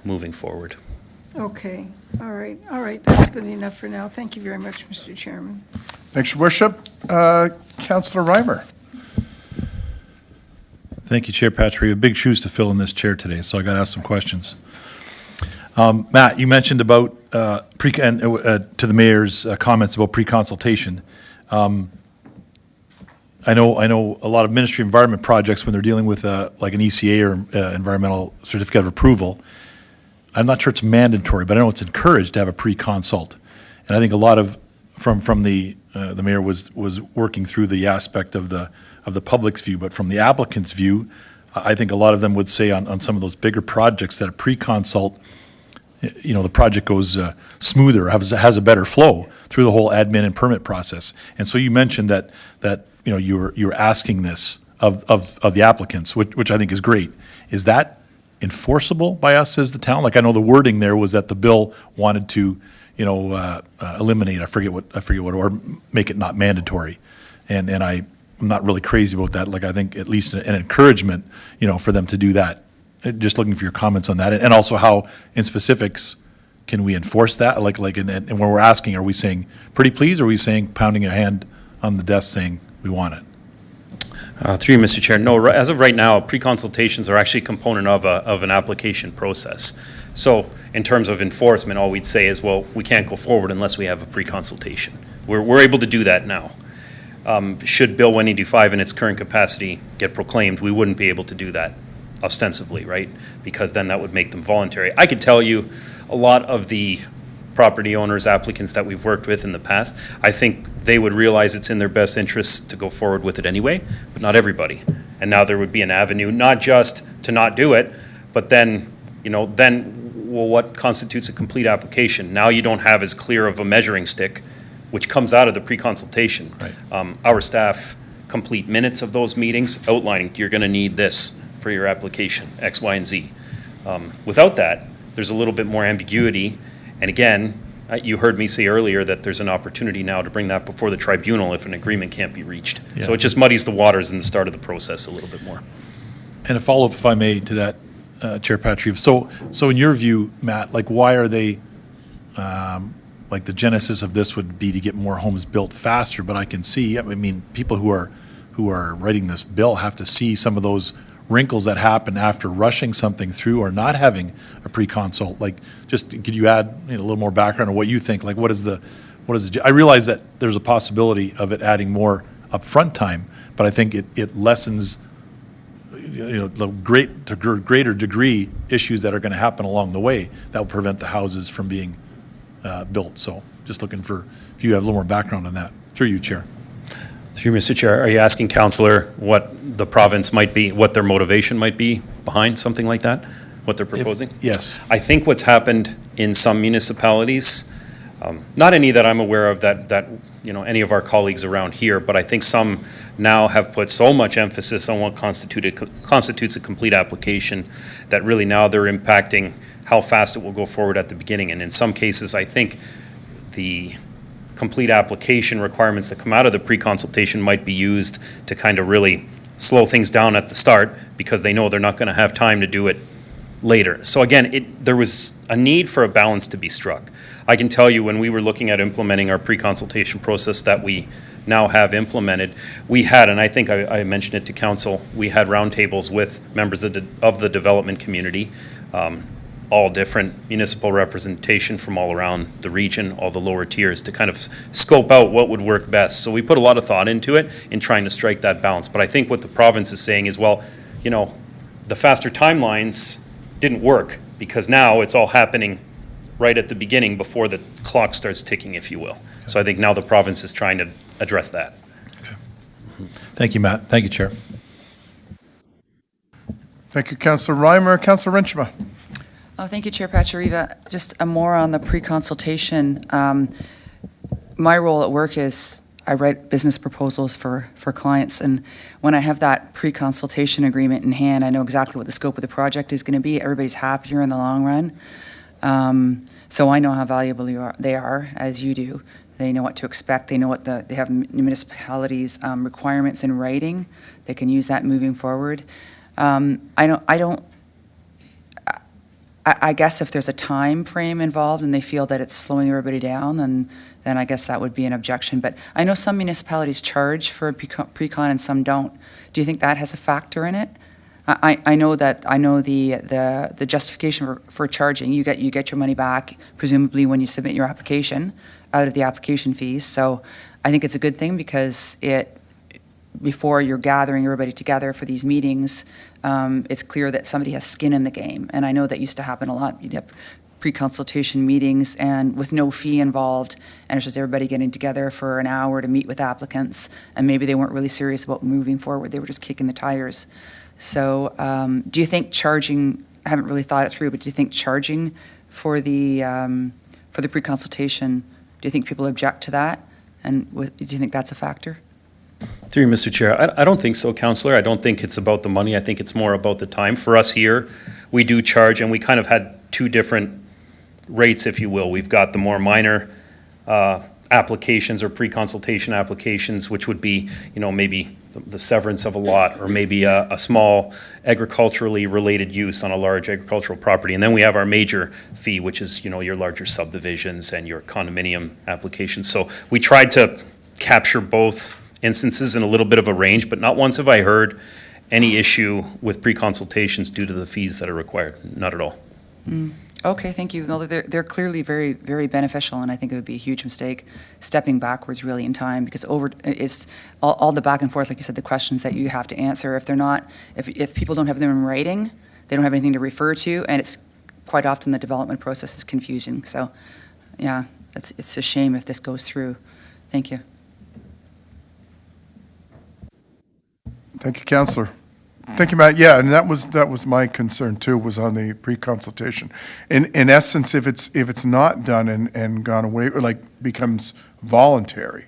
moving forward. Okay, all right, that's good enough for now. Thank you very much, Mr. Chairman. Thanks, Your Worship. Councillor Reimer. Thank you, Chair Patrick. We have big shoes to fill in this chair today, so I got to ask some questions. Matt, you mentioned about to the mayor's comments about pre-consultation. I know a lot of Ministry of Environment projects, when they're dealing with like an ECA or environmental certificate of approval, I'm not sure it's mandatory, but I know it's encouraged to have a pre-consult. And I think a lot of from the mayor was working through the aspect of the public's view, but from the applicant's view, I think a lot of them would say on some of those bigger projects that a pre-consult, the project goes smoother, has a better flow through the whole admin and permit process. And so you mentioned that you're asking this of the applicants, which I think is great. Is that enforceable by us as the town? Like, I know the wording there was that the bill wanted to, eliminate, I forget what, or make it not mandatory. And I'm not really crazy about that. Like, I think at least an encouragement, for them to do that. Just looking for your comments on that, and also how, in specifics, can we enforce that? And when we're asking, are we saying pretty please, or are we saying pounding a hand on the desk saying we want it? Through you, Mr. Chair. No, as of right now, pre-consultations are actually a component of an application process. So in terms of enforcement, all we'd say is, well, we can't go forward unless we have a pre-consultation. We're able to do that now. Should Bill 185 in its current capacity get proclaimed, we wouldn't be able to do that ostensibly, right? Because then that would make them voluntary. I could tell you a lot of the property owners, applicants that we've worked with in the past, I think they would realize it's in their best interest to go forward with it anyway, but not everybody. And now there would be an avenue, not just to not do it, but then, well, what constitutes a complete application? Now you don't have as clear of a measuring stick, which comes out of the pre-consultation. Right. Our staff complete minutes of those meetings outlining, you're gonna need this for your application, X, Y, and Z. Without that, there's a little bit more ambiguity. And again, you heard me say earlier that there's an opportunity now to bring that before the tribunal if an agreement can't be reached. Yeah. So it just muddies the waters in the start of the process a little bit more. And a follow-up, if I may, to that, Chair Patrick. So in your view, Matt, like, why are they, like, the genesis of this would be to get more homes built faster, but I can see, people who are writing this bill have to see some of those wrinkles that happen after rushing something through or not having a pre-consult. Like, just could you add a little more background on what you think? Like, what is the? I realize that there's a possibility of it adding more upfront time, but I think it lessens, the greater degree issues that are going to happen along the way that will prevent the houses from being built. So, just looking for if you have a little more background on that. Through you, Chair. Through you, Mr. Chair, are you asking, Councillor, what the province might be, what their motivation might be behind something like that? What they're proposing? Yes. I think what's happened in some municipalities, not any that I'm aware of that any of our colleagues around here, but I think some now have put so much emphasis on what constitutes a complete application that really now they're impacting how fast it will go forward at the beginning. And in some cases, I think the complete application requirements that come out of the pre-consultation might be used to kind of really slow things down at the start because they know they're not going to have time to do it later. So again, there was a need for a balance to be struck. I can tell you when we were looking at implementing our pre-consultation process that we now have implemented, we had, and I think I mentioned it to council, we had roundtables with members of the development community, all different municipal representation from all around the region, all the lower tiers, to kind of scope out what would work best. So we put a lot of thought into it in trying to strike that balance. But I think what the province is saying is, well, you know, the faster timelines didn't work because now it's all happening right at the beginning before the clock starts ticking, if you will. So I think now the province is trying to address that. Thank you, Matt. Thank you, Chair. Thank you, Councillor Reimer. Councillor Renchema. Oh, thank you, Chair Pachariva. Just more on the pre-consultation. My role at work is I write business proposals for clients, and when I have that pre-consultation agreement in hand, I know exactly what the scope of the project is going to be. Everybody's happier in the long run. So I know how valuable they are, as you do. They know what to expect. They know what they have municipalities' requirements in writing. They can use that moving forward. I guess if there's a time frame involved and they feel that it's slowing everybody down, then I guess that would be an objection. But I know some municipalities charge for a pre-con and some don't. Do you think that has a factor in it? I know the justification for charging, you get your money back presumably when you submit your application out of the application fees. So I think it's a good thing because before you're gathering everybody together for these meetings, it's clear that somebody has skin in the game. And I know that used to happen a lot. You'd have pre-consultation meetings and with no fee involved, and it's just everybody getting together for an hour to meet with applicants, and maybe they weren't really serious about moving forward. They were just kicking the tires. So do you think charging, I haven't really thought it through, but do you think charging for the pre-consultation, do you think people object to that? And do you think that's a factor? Through you, Mr. Chair, I don't think so, Councillor. I don't think it's about the money. I think it's more about the time. For us here, we do charge, and we kind of had two different rates, if you will. We've got the more minor applications or pre-consultation applications, which would be, you know, maybe the severance of a lot or maybe a small agriculturally related use on a large agricultural property. And then we have our major fee, which is, you know, your larger subdivisions and your condominium applications. So we tried to capture both instances in a little bit of a range, but not once have I heard any issue with pre-consultations due to the fees that are required. Not at all. Okay, thank you. No, they're clearly very, very beneficial, and I think it would be a huge mistake stepping backwards really in time because it's all the back and forth, like you said, the questions that you have to answer. If they're not, if people don't have them in writing, they don't have anything to refer to, and it's quite often the development process is confusing. So, yeah, it's a shame if this goes through. Thank you. Thank you, Councillor. Thank you, Matt. Yeah, and that was my concern too, was on the pre-consultation. In essence, if it's not done and gone away, or like becomes voluntary,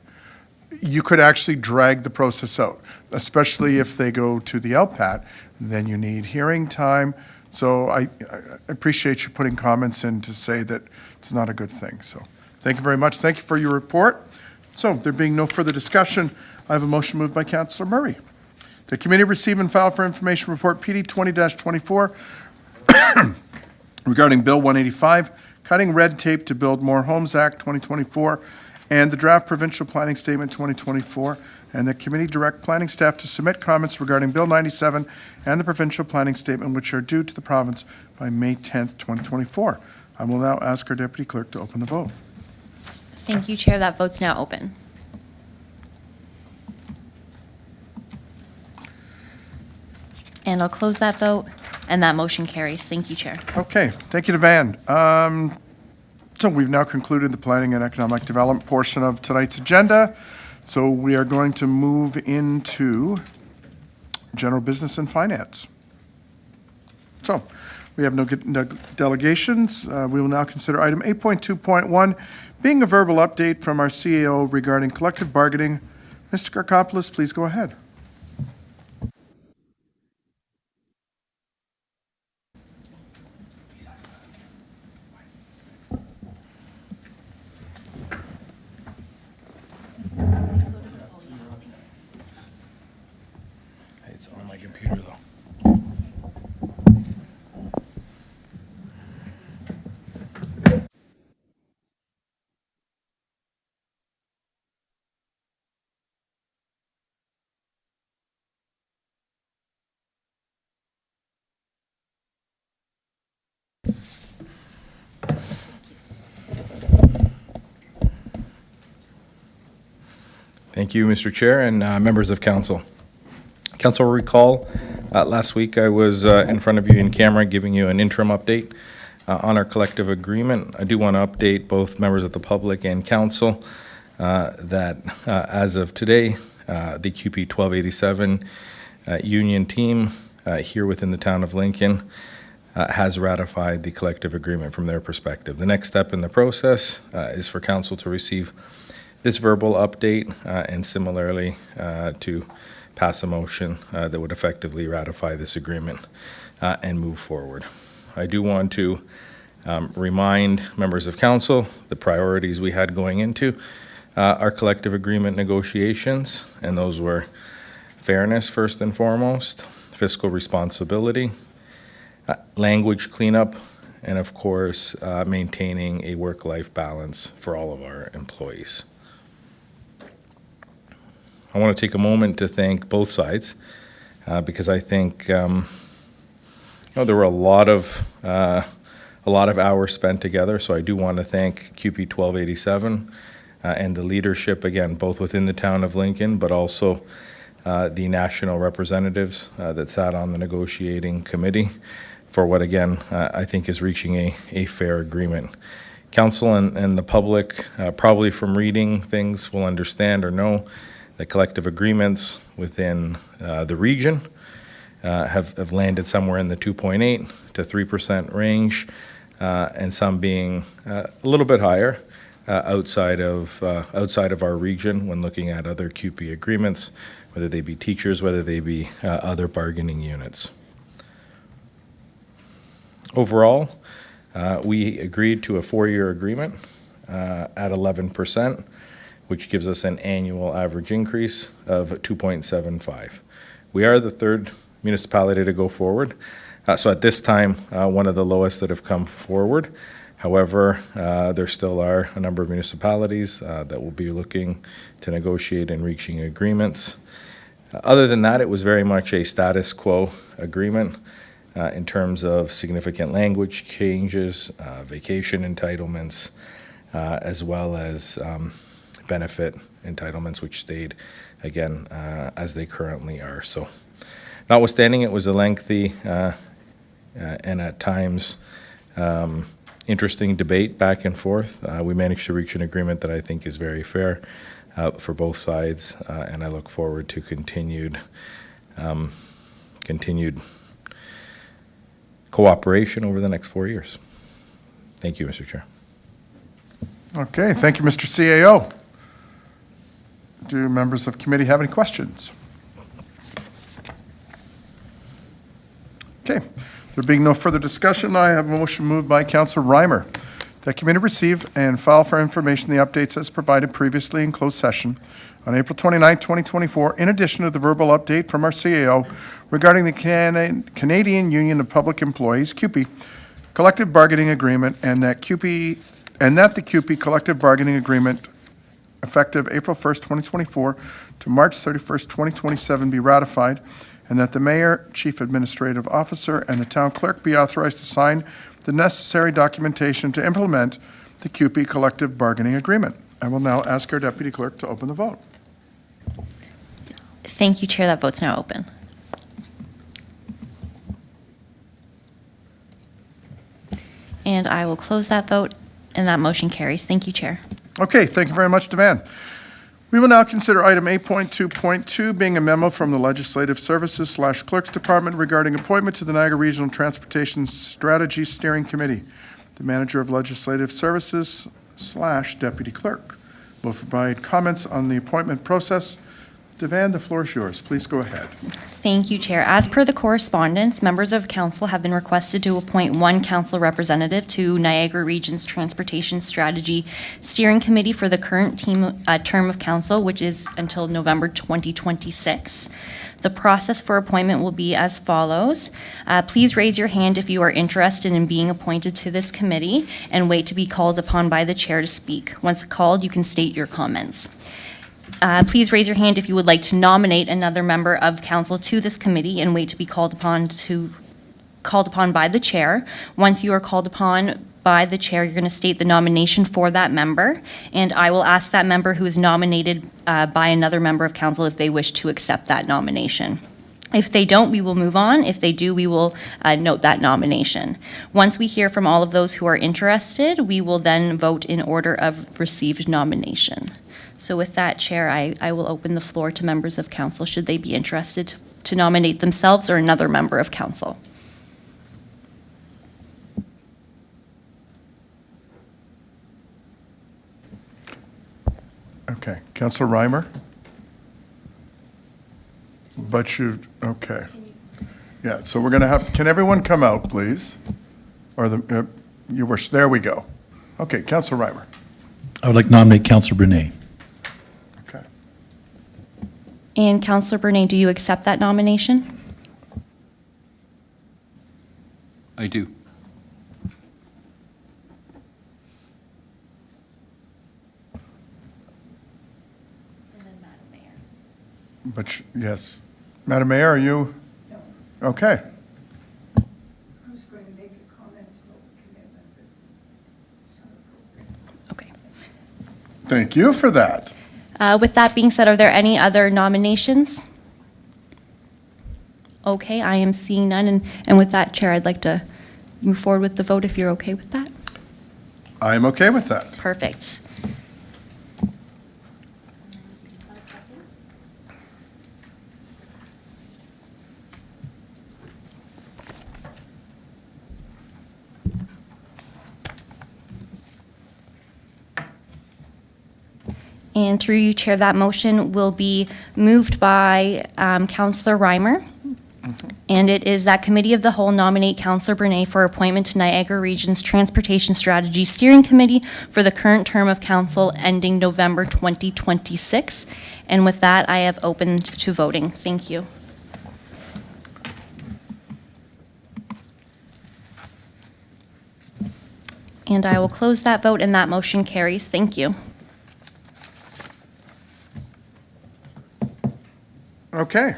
you could actually drag the process out, especially if they go to the LPAT, then you need hearing time. So I appreciate you putting comments in to say that it's not a good thing. So thank you very much. Thank you for your report. So there being no further discussion, I have a motion moved by Councillor Murray. The committee receive and file for information report PD 20-24 regarding Bill 185, Cutting Red Tape to Build More Homes Act 2024, and the draft provincial planning statement 2024, and the committee direct planning staff to submit comments regarding Bill 97 and the provincial planning statement, which are due to the province by May 10th, 2024. I will now ask our deputy clerk to open the vote. Thank you, Chair. That vote's now open. And I'll close that vote, and that motion carries. Thank you, Chair. Okay, thank you to Van. So we've now concluded the planning and economic development portion of tonight's agenda. So we are going to move into general business and finance. So we have no delegations. We will now consider item 8.2.1, being a verbal update from our CAO regarding collective bargaining. Mr. Karkopoulos, please go ahead. It's on my computer, though. Thank you, Mr. Chair and members of council. Council will recall Last week, I was in front of you in camera giving you an interim update on our collective agreement. I do want to update both members of the public and council that as of today, the QP 1287 union team here within the town of Lincoln has ratified the collective agreement from their perspective. The next step in the process is for council to receive this verbal update and similarly to pass a motion that would effectively ratify this agreement and move forward. I do want to remind members of council the priorities we had going into our collective agreement negotiations, and those were fairness first and foremost, fiscal responsibility, language cleanup, and of course, maintaining a work-life balance for all of our employees. I want to take a moment to thank both sides because I think there were a lot of hours spent together. So I do want to thank QP 1287 and the leadership again, both within the town of Lincoln, but also the national representatives that sat on the negotiating committee for what again I think is reaching a fair agreement. Council and the public, probably from reading things, will understand or know the collective agreements within the region have landed somewhere in the 2.8 to 3% range, and some being a little bit higher outside of our region when looking at other QP agreements, whether they be teachers, whether they be other bargaining units. Overall, we agreed to a 4-year agreement at 11%. Which gives us an annual average increase of 2.75. We are the third municipality to go forward. So at this time, one of the lowest that have come forward. However, there still are a number of municipalities that will be looking to negotiate and reaching agreements. Other than that, it was very much a status quo agreement in terms of significant language changes, vacation entitlements, as well as benefit entitlements, which stayed, again, as they currently are. So notwithstanding, it was a lengthy and at times interesting debate back and forth. We managed to reach an agreement that I think is very fair for both sides, and I look forward to continued cooperation over the next 4 years. Thank you, Mr. Chair. Okay, thank you, Mr. CAO. Do members of committee have any questions? Okay, there being no further discussion, I have a motion moved by Councilor Reimer that committee receive and file for information the updates as provided previously in closed session on April 29, 2024, in addition to the verbal update from our CAO regarding the Canadian Union of Public Employees, CUPE, collective bargaining agreement, and that the CUPE collective bargaining agreement effective April 1st, 2024 to March 31st, 2027 be ratified, and that the mayor, chief administrative officer, and the town clerk be authorized to sign the necessary documentation to implement the CUPE collective bargaining agreement. I will now ask our deputy clerk to open the vote. Thank you, Chair. That vote's now open. And I will close that vote, and that motion carries. Thank you, Chair. Okay, thank you very much, Devan. We will now consider item 8.2.2 being a memo from the Legislative Services / Clerks Department regarding appointment to the Niagara Regional Transportation Strategy Steering Committee. The Manager of Legislative Services / Deputy Clerk will provide comments on the appointment process. Devan, the floor is yours. Please go ahead. Thank you, Chair. As per the correspondence, members of council have been requested to appoint one council representative to Niagara Region's Transportation Strategy Steering Committee for the current term of council, which is until November 2026. The process for appointment will be as follows. Please raise your hand if you are interested in being appointed to this committee and wait to be called upon by the chair to speak. Once called, you can state your comments. Please raise your hand if you would like to nominate another member of council to this committee and wait to be called upon by the chair. Once you are called upon by the chair, you're going to state the nomination for that member, and I will ask that member who is nominated by another member of council if they wish to accept that nomination. If they don't, we will move on. If they do, we will note that nomination. Once we hear from all of those who are interested, we will then vote in order of received nomination. So with that, Chair, I will open the floor to members of council should they be interested to nominate themselves or another member of council. Okay, Councillor Reimer? But you, okay. Yeah, so we're going to have, can everyone come out, please? Or you wish, there we go. Okay, Councillor Reimer. I would like to nominate Councillor Brunei. Okay. And Councillor Bernay, do you accept that nomination? I do. But, yes. Madam Mayor, are you? No. Okay. I was going to make a comment about commitment, but it's not appropriate. Okay. Thank you for that. With that being said, are there any other nominations? Okay, I am seeing none, and with that, Chair, I'd like to move forward with the vote if you're okay with that. I am okay with that. Perfect. And through you, Chair, that motion will be moved by Councillor Reimer. And it is that Committee of the Whole nominate Councillor Bernay for appointment to Niagara Region's Transportation Strategy Steering Committee for the current term of council ending November 2026. And with that, I have opened to voting. Thank you. And I will close that vote, and that motion carries. Thank you. Okay.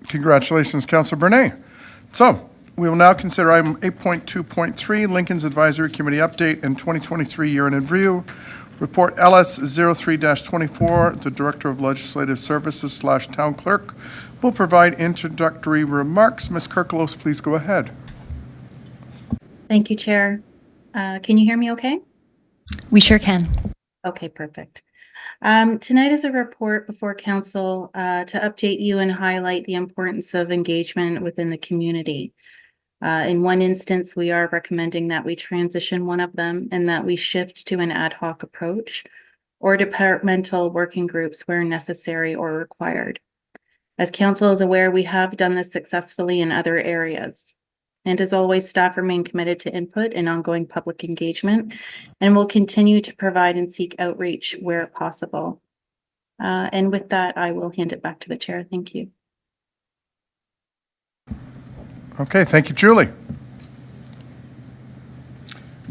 Congratulations, Councillor Bernay. So, we will now consider item 8.2.3, Lincoln's Advisory Committee Update and 2023 Year in Review. Report LS 03-24, the Director of Legislative Services / Town Clerk will provide introductory remarks. Ms. Kirklos, please go ahead. Thank you, Chair. Can you hear me okay? We sure can. Okay, perfect. Tonight is a report before council to update you and highlight the importance of engagement within the community. In one instance, we are recommending that we transition one of them and that we shift to an ad hoc approach or departmental working groups where necessary or required. As council is aware, we have done this successfully in other areas. And as always, staff remain committed to input and ongoing public engagement and will continue to provide and seek outreach where possible. And with that, I will hand it back to the chair. Thank you. Okay, thank you, Julie.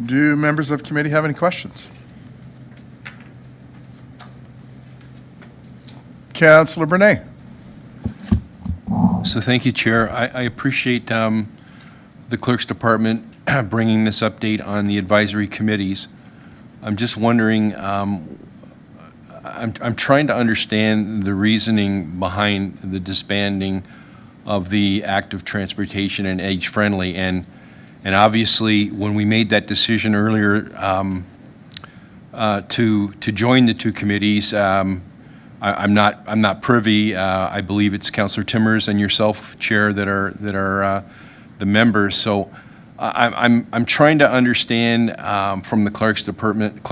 Do members of committee have any questions? Councillor Bernay. So thank you, Chair. I appreciate the Clerk's Department bringing this update on the advisory committees. I'm just wondering, I'm trying to understand the reasoning behind the disbanding of the active transportation and age-friendly. And obviously, when we made that decision earlier to join the two committees, I'm not privy. I believe it's Councillor Timmers and yourself, Chair, that are the members. So I'm trying to understand from the Clerk's Department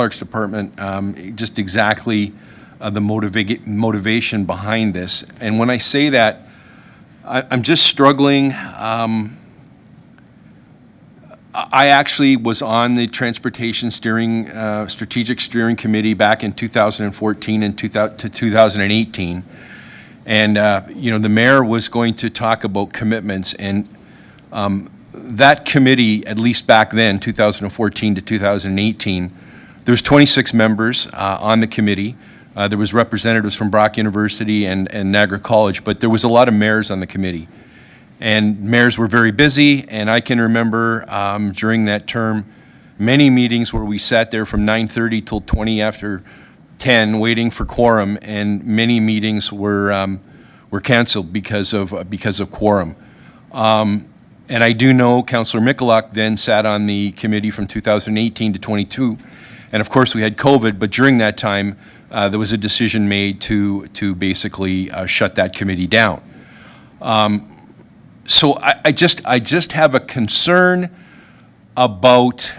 just exactly the motivation behind this. And when I say that, I'm just struggling. I actually was on the Transportation Strategic Steering Committee back in 2014 and to 2018. And, the mayor was going to talk about commitments. And that committee, at least back then, 2014 to 2018, there was 26 members on the committee. There was representatives from Brock University and Niagara College, but there was a lot of mayors on the committee. And mayors were very busy, and I can remember during that term, many meetings where we sat there from 9:30 till 20 after 10 waiting for quorum, and many meetings were were canceled because of quorum. And I do know Councillor Michalak then sat on the committee from 2018 to 22. And of course, we had COVID, but during that time, there was a decision made to basically shut that committee down. So I just have a concern about,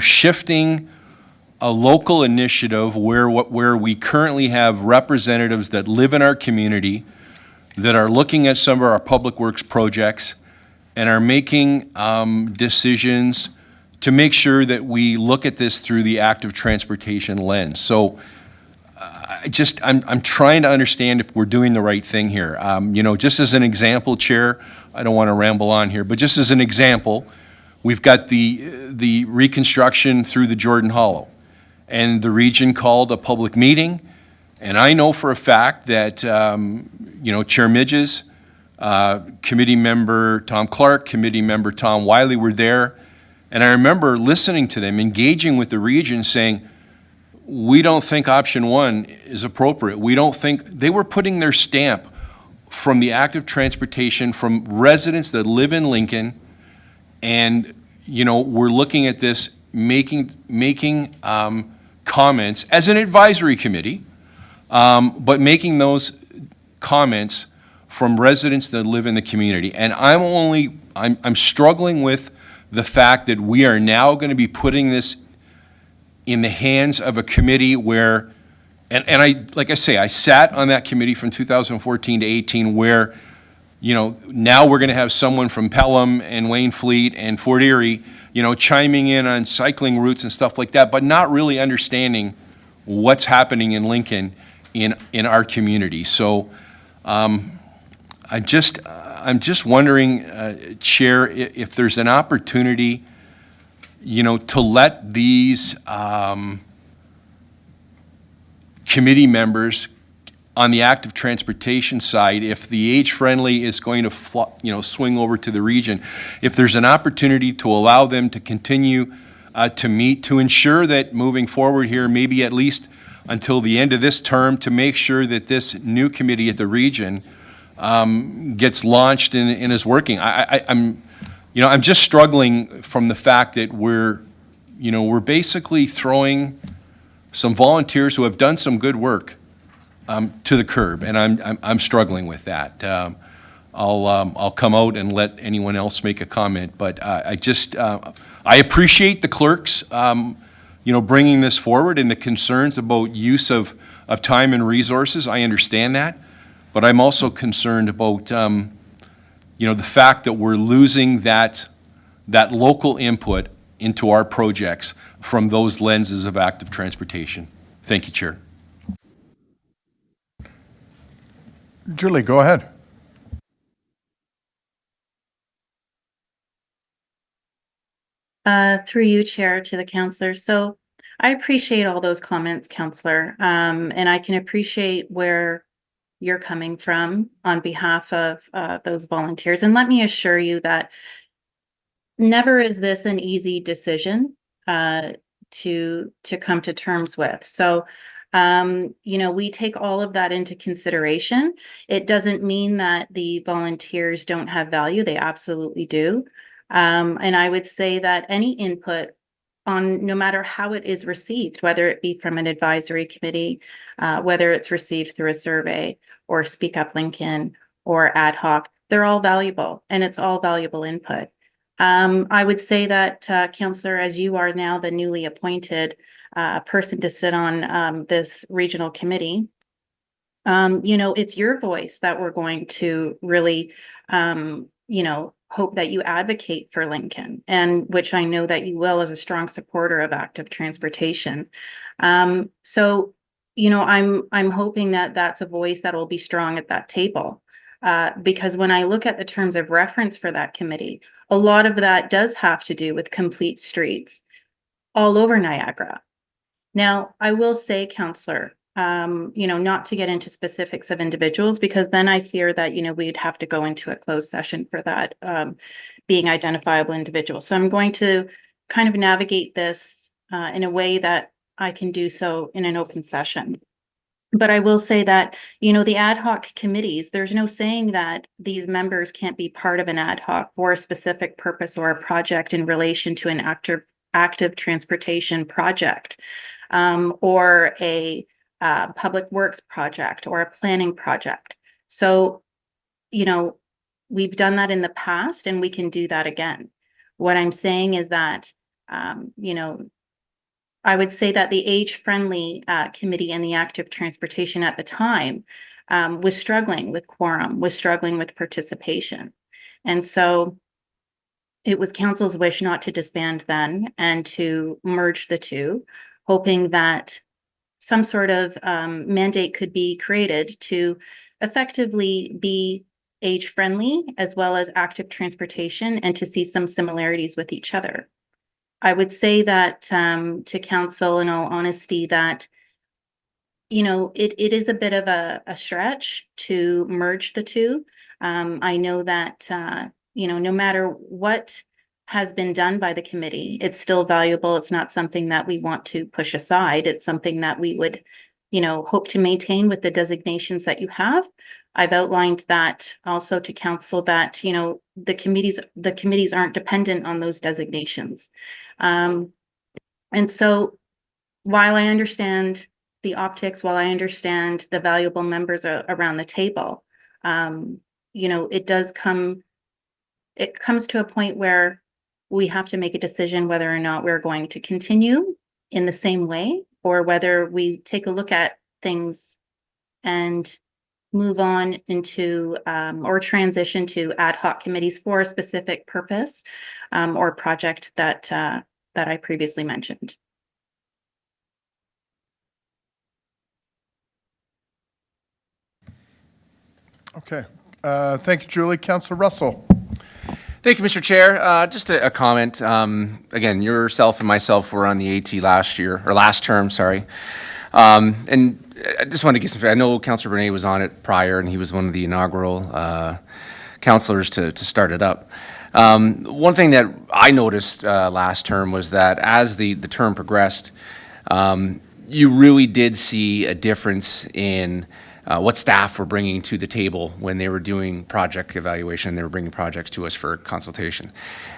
shifting a local initiative where we currently have representatives that live in our community that are looking at some of our public works projects and are making decisions to make sure that we look at this through the active transportation lens. So I'm trying to understand if we're doing the right thing here. Just as an example, Chair, I don't want to ramble on here, but just as an example, we've got the reconstruction through the Jordan Hollow, and the region called a public meeting, and I know for a fact that, Chair Midges, Committee Member Tom Clark, Committee Member Tom Wiley were there, and I remember listening to them, engaging with the region, saying, we don't think option one is appropriate. We don't think, they were putting their stamp from the active transportation, from residents that live in Lincoln, and, we're looking at this, making comments as an advisory committee, but making those comments from residents that live in the community. And I'm struggling with the fact that we are now going to be putting this in the hands of a committee where, like I say, I sat on that committee from 2014 to 18 where, now we're going to have someone from Pelham and Waynfleet and Fort Erie, chiming in on cycling routes and stuff like that, but not really understanding what's happening in Lincoln in our community. So I'm just wondering, Chair, if there's an opportunity, to let these committee members on the active transportation side, if the age-friendly is going to swing over to the region, if there's an opportunity to allow them to continue to meet, to ensure that moving forward here, maybe at least until the end of this term, to make sure that this new committee at the region gets launched and is working. I'm just struggling from the fact that we're basically throwing some volunteers who have done some good work to the curb, and I'm struggling with that. I'll come out and let anyone else make a comment, but I appreciate the clerks, bringing this forward and the concerns about use of time and resources. I understand that, but I'm also concerned about the fact that we're losing that local input into our projects from those lenses of active transportation. Thank you, Chair. Julie, go ahead. Through you, Chair, to the counselor. So I appreciate all those comments, Counselor, and I can appreciate where you're coming from on behalf of those volunteers. And let me assure you that never is this an easy decision to come to terms with. So, we take all of that into consideration. It doesn't mean that the volunteers don't have value. They absolutely do. And I would say that any input on no matter how it is received, whether it be from an advisory committee, whether it's received through a survey or Speak Up Lincoln or ad hoc, they're all valuable and it's all valuable input. I would say that, Councillor, as you are now the newly appointed person to sit on this regional committee, it's your voice that we're going to really, hope that you advocate for Lincoln, and which I know that you will as a strong supporter of active transportation. So, I'm hoping that that's a voice that will be strong at that table. Because when I look at the terms of reference for that committee, a lot of that does have to do with complete streets all over Niagara. Now, I will say, Councillor, not to get into specifics of individuals, because then I fear that, we'd have to go into a closed session for that being identifiable individual. So I'm going to kind of navigate this in a way that I can do so in an open session. But I will say that, you know, the ad hoc committees, there's no saying that these members can't be part of an ad hoc for a specific purpose or a project in relation to an active transportation project, or a public works project or a planning project. So, you know, we've done that in the past and we can do that again. What I'm saying is that, you know, I would say that the age-friendly committee and the active transportation at the time was struggling with quorum, was struggling with participation. And so it was council's wish not to disband then and to merge the two, hoping that some sort of mandate could be created to effectively be age-friendly as well as active transportation and to see some similarities with each other. I would say that to council, in all honesty, that, you know, it is a bit of a stretch to merge the two. I know that, you know, no matter what has been done by the committee, it's still valuable. It's not something that we want to push aside. It's something that we would, you know, hope to maintain with the designations that you have. I've outlined that also to council that, you know, the committees aren't dependent on those designations. And so while I understand the optics, while I understand the valuable members around the table, you know, it comes to a point where we have to make a decision whether or not we're going to continue in the same way or whether we take a look at things and move on into or transition to ad hoc committees for a specific purpose or project that I previously mentioned. Okay. Thank you, Julie. Councillor Russell. Thank you, Mr. Chair. Just a comment. Again, yourself and myself were on the AT last term, sorry. And I just wanted to give some, I know Councillor Bernier was on it prior, and he was one of the inaugural councillors to start it up. One thing that I noticed last term was that as the term progressed, you really did see a difference in what staff were bringing to the table when they were doing project evaluation. They were bringing projects to us for consultation.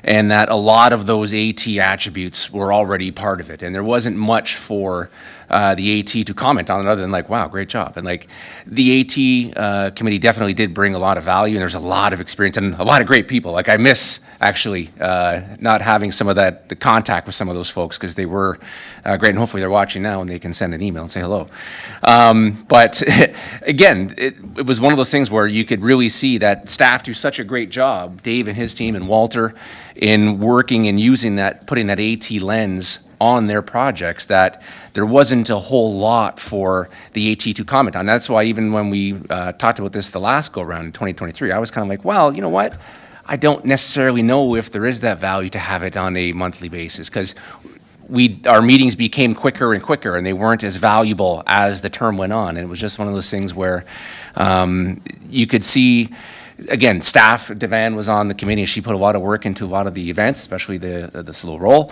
And that a lot of those AT attributes were already part of it. And there wasn't much for the AT to comment on it other than like, wow, great job. And like the AT committee definitely did bring a lot of value, and there's a lot of experience and a lot of great people. Like I miss actually not having some of the contact with some of those folks because they were great, and hopefully they're watching now and they can send an email and say hello. But again, it was one of those things where you could really see that staff do such a great job, Dave and his team and Walter, in working and using that, putting that AT lens on their projects, that there wasn't a whole lot for the AT to comment on. That's why even when we talked about this the last go around in 2023, I was kind of like, well, you know what? I don't necessarily know if there is that value to have it on a monthly basis, because our meetings became quicker and quicker, and they weren't as valuable as the term went on. And it was just one of those things where you could see, again, staff, Devan was on the committee, and she put a lot of work into a lot of the events, especially the slow roll,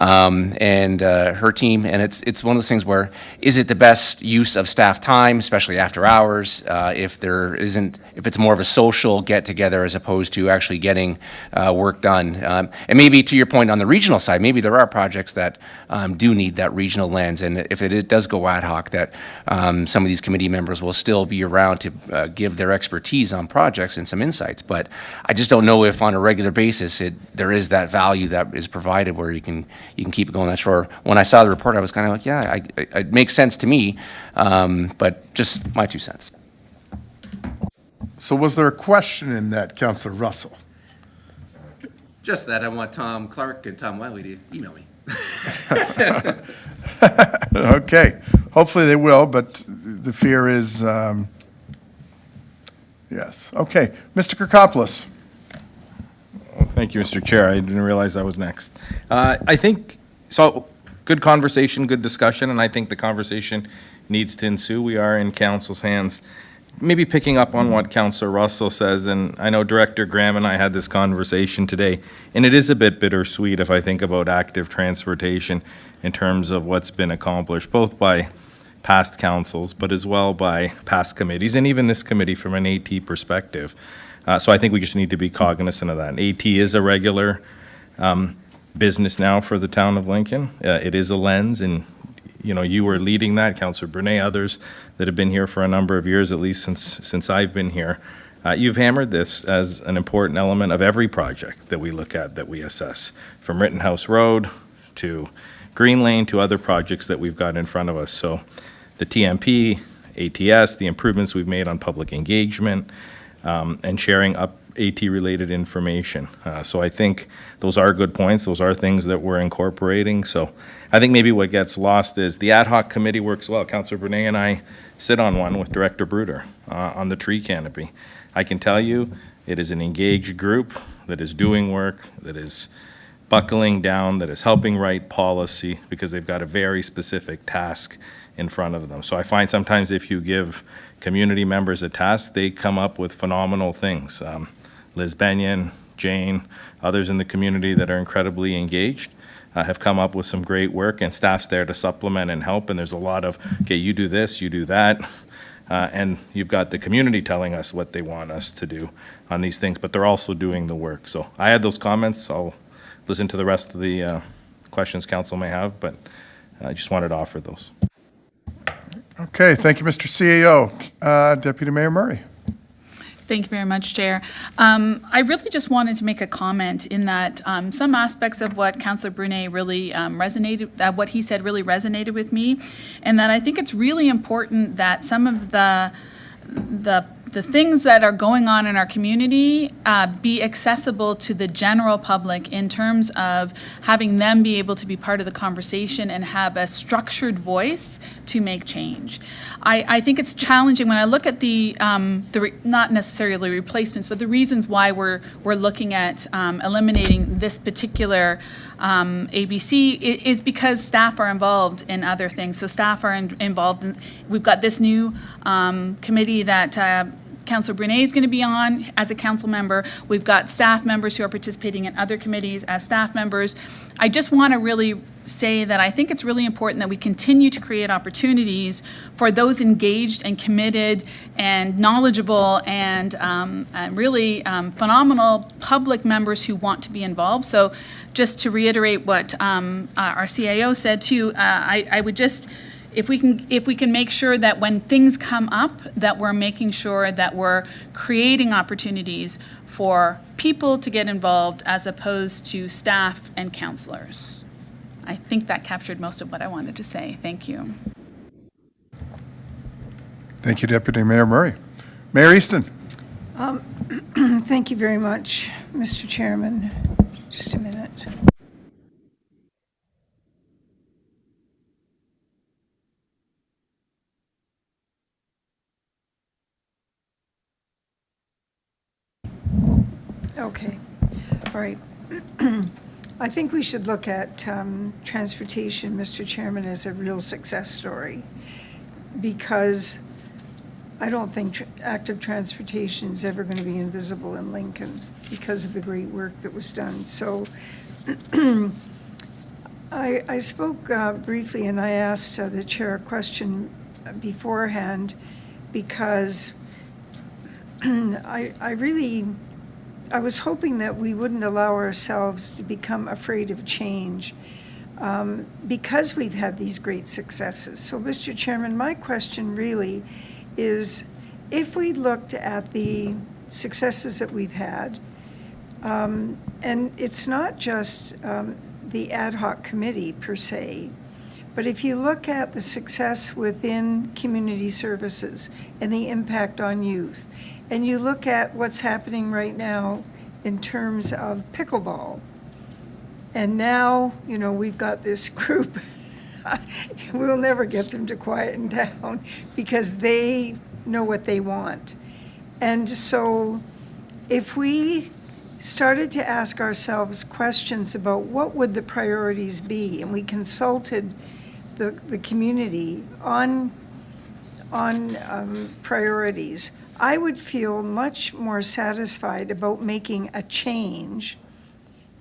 and her team. And it's one of those things where, is it the best use of staff time, especially after hours, if it's more of a social get-together as opposed to actually getting work done. And maybe to your point on the regional side, maybe there are projects that do need that regional lens, and if it does go ad hoc, that some of these committee members will still be around to give their expertise on projects and some insights. But I just don't know if on a regular basis there is that value that is provided where you can keep it going. That's where when I saw the report, I was kind of like, yeah, it makes sense to me, but just my 2 cents. So was there a question in that, Councillor Russell? Just that I want Tom Clark and Tom Wiley to email me. Okay, hopefully they will, but the fear is, yes. Okay, Mr. Kirkopoulos. Thank you, Mr. Chair. I didn't realize I was next. I think, so, good conversation, good discussion, and I think the conversation needs to ensue. We are in council's hands. Maybe picking up on what Councillor Russell says, and I know Director Graham and I had this conversation today, and it is a bit bittersweet if I think about active transportation in terms of what's been accomplished, both by past councils, but as well by past committees, and even this committee from an AT perspective. So I think we just need to be cognizant of that. AT is a regular business now for the town of Lincoln. It is a lens, and you were leading that, Councillor Brunet, others that have been here for a number of years, at least since I've been here. You've hammered this as an important element of every project that we look at, that we assess, from Rittenhouse Road to Green Lane to other projects that we've got in front of us. So the TMP, ATS, the improvements we've made on public engagement, and sharing up AT-related information. So I think those are good points. Those are things that we're incorporating. So I think maybe what gets lost is the ad hoc committee works well. Councillor Brunet and I sit on one with Director Bruder on the tree canopy. I can tell you it is an engaged group that is doing work, that is buckling down, that is helping write policy, because they've got a very specific task in front of them. So I find sometimes if you give community members a task, they come up with phenomenal things. Liz Benyon, Jane, others in the community that are incredibly engaged have come up with some great work, and staff's there to supplement and help. And there's a lot of, okay, you do this, you do that. And you've got the community telling us what they want us to do on these things, but they're also doing the work. So I had those comments. I'll listen to the rest of the questions council may have, but I just wanted to offer those. Okay, thank you, Mr. CAO. Deputy Mayor Murray. Thank you very much, Chair. I really just wanted to make a comment in that some aspects of what Councillor Brunet really what he said really resonated with me, and that I think it's really important that some of the things that are going on in our community be accessible to the general public in terms of having them be able to be part of the conversation and have a structured voice to make change. I think it's challenging when I look at not necessarily replacements, but the reasons why we're looking at eliminating this particular ABC is because staff are involved in other things. So staff are involved in, we've got this new committee that Councillor Brunet is going to be on as a council member. We've got staff members who are participating in other committees as staff members. I just want to really say that I think it's really important that we continue to create opportunities for those engaged and committed and knowledgeable and really phenomenal public members who want to be involved. So just to reiterate what our CAO said too, I would just, if we can make sure that when things come up, that we're making sure that we're creating opportunities for people to get involved as opposed to staff and councillors. I think that captured most of what I wanted to say. Thank you. Thank you, Deputy Mayor Murray. Mayor Easton. Thank you very much, Mr. Chairman. Just a minute. Okay, all right. I think we should look at transportation, Mr. Chairman, as a real success story, because I don't think active transportation is ever going to be invisible in Lincoln because of the great work that was done. So I spoke briefly, and I asked the chair a question beforehand, because I was hoping that we wouldn't allow ourselves to become afraid of change because we've had these great successes. So, Mr. Chairman, my question really is, if we looked at the successes that we've had, and it's not just the ad hoc committee per se, but if you look at the success within community services and the impact on youth, and you look at what's happening right now in terms of pickleball, and now, we've got this group, we'll never get them to quieten down because they know what they want. And so if we started to ask ourselves questions about what would the priorities be, and we consulted the community on priorities, I would feel much more satisfied about making a change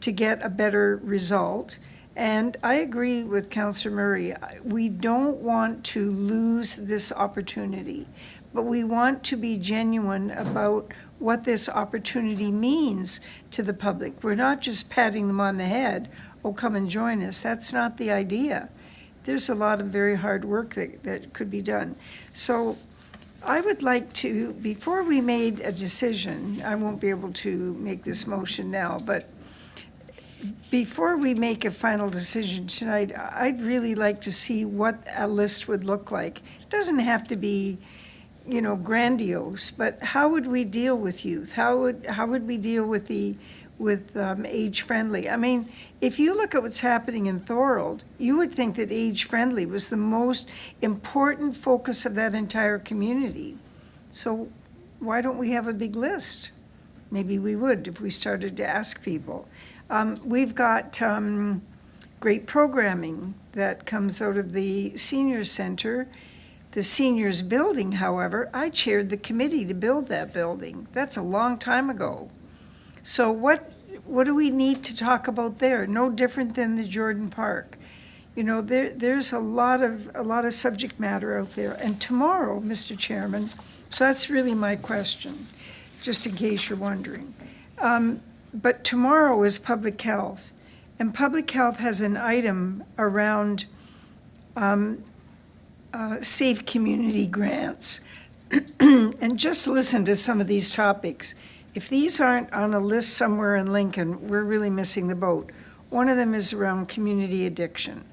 to get a better result. And I agree with Councillor Murray. We don't want to lose this opportunity, but we want to be genuine about what this opportunity means to the public. We're not just patting them on the head, oh, come and join us. That's not the idea. There's a lot of very hard work that could be done. So I would like to, before we made a decision, I won't be able to make this motion now, but before we make a final decision tonight, I'd really like to see what a list would look like. It doesn't have to be, you know, grandiose, but how would we deal with youth? How would we deal with age-friendly? I mean, if you look at what's happening in Thorold, you would think that age-friendly was the most important focus of that entire community. So why don't we have a big list? Maybe we would if we started to ask people. We've got great programming that comes out of the senior center. The seniors building, however, I chaired the committee to build that building. That's a long time ago. So what do we need to talk about there? No different than the Jordan Park. You know, there's a lot of subject matter out there. And tomorrow, Mr. Chairman, so that's really my question, just in case you're wondering. But tomorrow is public health, and public health has an item around safe community grants. And just listen to some of these topics. If these aren't on a list somewhere in Lincoln, we're really missing the boat. One of them is around community addiction.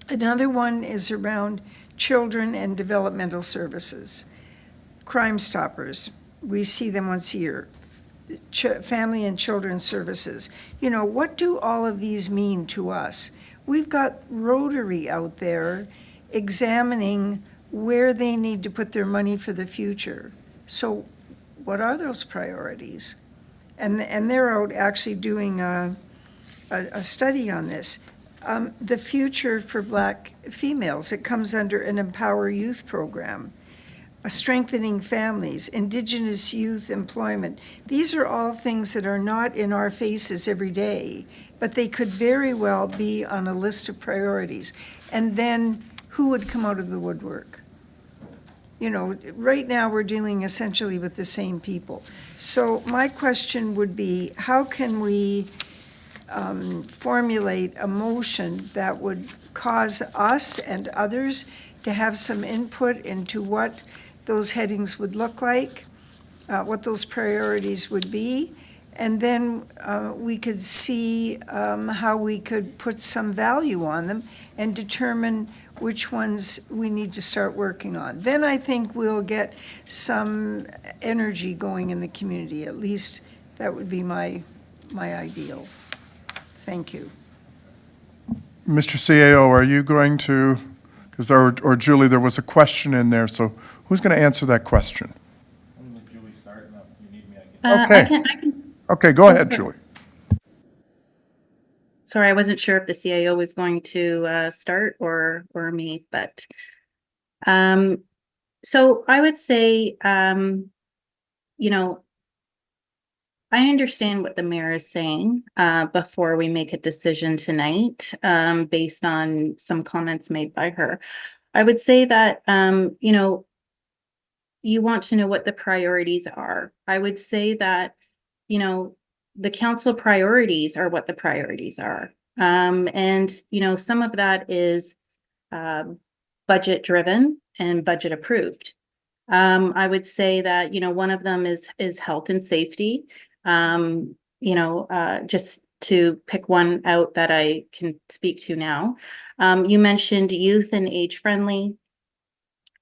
Another one is around children and developmental services. Crime Stoppers, we see them once a year. Family and Children's Services. You know, what do all of these mean to us? We've got Rotary out there examining where they need to put their money for the future. So what are those priorities? And they're out actually doing a study on this. The future for Black females, it comes under an Empower Youth program. Strengthening families, Indigenous youth employment. These are all things that are not in our faces every day, but they could very well be on a list of priorities. And then who would come out of the woodwork? You know, right now we're dealing essentially with the same people. So my question would be, how can we formulate a motion that would cause us and others to have some input into what those headings would look like, what those priorities would be, and then we could see how we could put some value on them and determine which ones we need to start working on. Then I think we'll get some energy going in the community. At least that would be my ideal. Thank you. Mr. CAO, are you going to, because or Julie, there was a question in there, so who's going to answer that question? Julie start, and if you need me, Okay. I can, Okay, go ahead, Julie. sorry, I wasn't sure if the CIO was going to start or me, but so I would say, you know, I understand what the mayor is saying before we make a decision tonight, based on some comments made by her. I would say that, you know, you want to know what the priorities are. I would say that, you know, the council priorities are what the priorities are. And, you know, some of that is budget driven and budget approved. I would say that, you know, one of them is health and safety. You know, just to pick one out that I can speak to now. You mentioned youth and age friendly,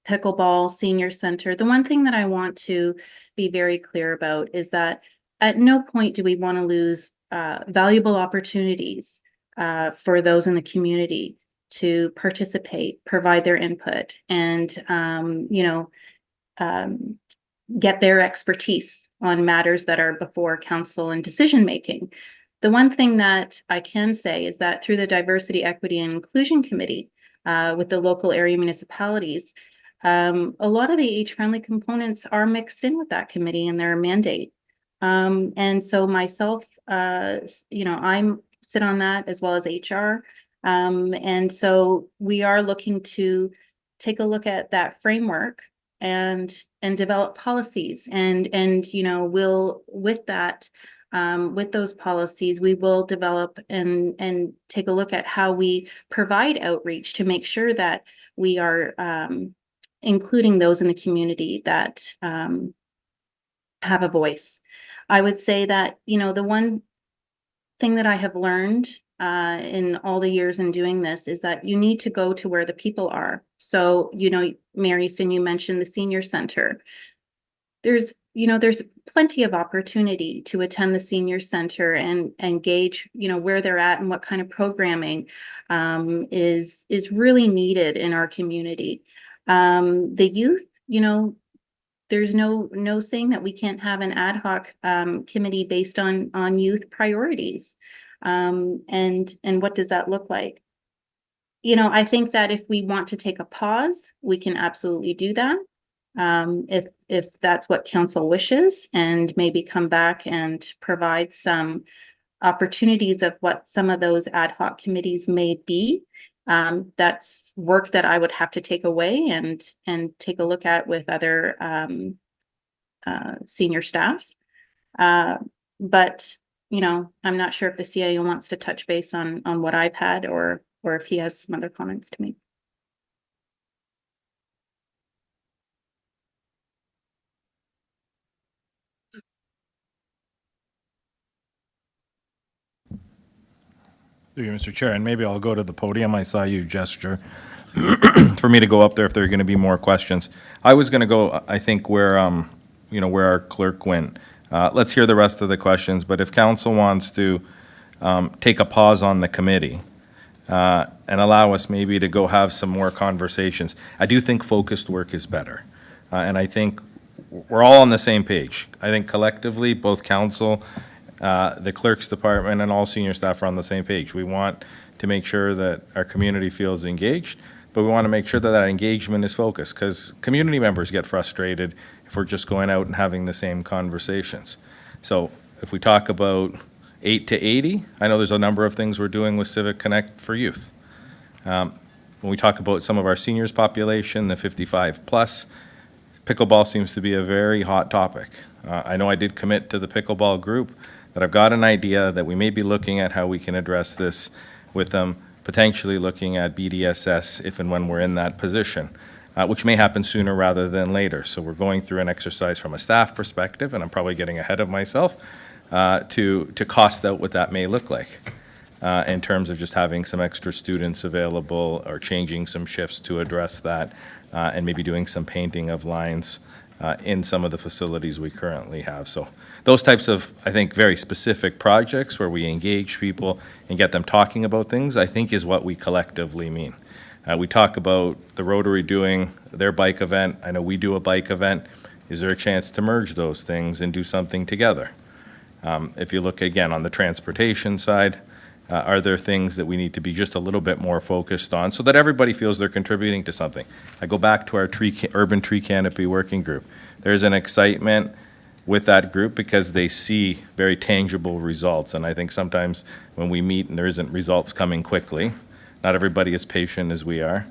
pickleball, senior center. The one thing that I want to be very clear about is that at no point do we want to lose valuable opportunities for those in the community to participate, provide their input, and you know, get their expertise on matters that are before council and decision making. The one thing that I can say is that through the Diversity, Equity, and Inclusion Committee with the local area municipalities, a lot of the age-friendly components are mixed in with that committee and their mandate. And so myself, you know, I'm sit on that, as well as HR. And so we are looking to take a look at that framework and develop policies. And you know, we'll, with that, with those policies, we will develop and take a look at how we provide outreach to make sure that we are including those in the community that have a voice. I would say that, you know, the one thing that I have learned in all the years in doing this is that you need to go to where the people are. So, you know, Mayor Easton, you mentioned the senior center. There's plenty of opportunity to attend the senior center and gauge, you know, where they're at and what kind of programming is really needed in our community. The youth, you know, there's no saying that we can't have an ad hoc committee based on youth priorities. And what does that look like? You know, I think that if we want to take a pause, we can absolutely do that. If that's what council wishes, and maybe come back and provide some opportunities of what some of those ad hoc committees may be. That's work that I would have to take away and take a look at with other senior staff. But, you know, I'm not sure if the CIO wants to touch base on what I've had or if he has some other comments to make. Thank you, Mr. Chair, and maybe I'll go to the podium. I saw you gesture for me to go up there if there are going to be more questions. I was going to go, I think, where, you know, where our clerk went. Let's hear the rest of the questions, but if council wants to take a pause on the committee and allow us maybe to go have some more conversations, I do think focused work is better. And I think we're all on the same page. I think collectively, both council, the clerk's department, and all senior staff are on the same page. We want to make sure that our community feels engaged, but we want to make sure that that engagement is focused, because community members get frustrated if we're just going out and having the same conversations. So if we talk about 8 to 80, I know there's a number of things we're doing with Civic Connect for youth. When we talk about some of our seniors population, the 55 plus, pickleball seems to be a very hot topic. I know I did commit to the pickleball group, that I've got an idea that we may be looking at how we can address this with them, potentially looking at BDSS if and when we're in that position, which may happen sooner rather than later. So we're going through an exercise from a staff perspective, and I'm probably getting ahead of myself, to cost out what that may look like in terms of just having some extra students available or changing some shifts to address that, and maybe doing some painting of lines in some of the facilities we currently have. So those types of, I think, very specific projects where we engage people and get them talking about things, I think is what we collectively mean. We talk about the Rotary doing their bike event. I know we do a bike event. Is there a chance to merge those things and do something together? If you look again on the transportation side, are there things that we need to be just a little bit more focused on so that everybody feels they're contributing to something? I go back to our urban tree canopy working group. There's an excitement with that group because they see very tangible results. And I think sometimes when we meet and there isn't results coming quickly, not everybody is patient as we are,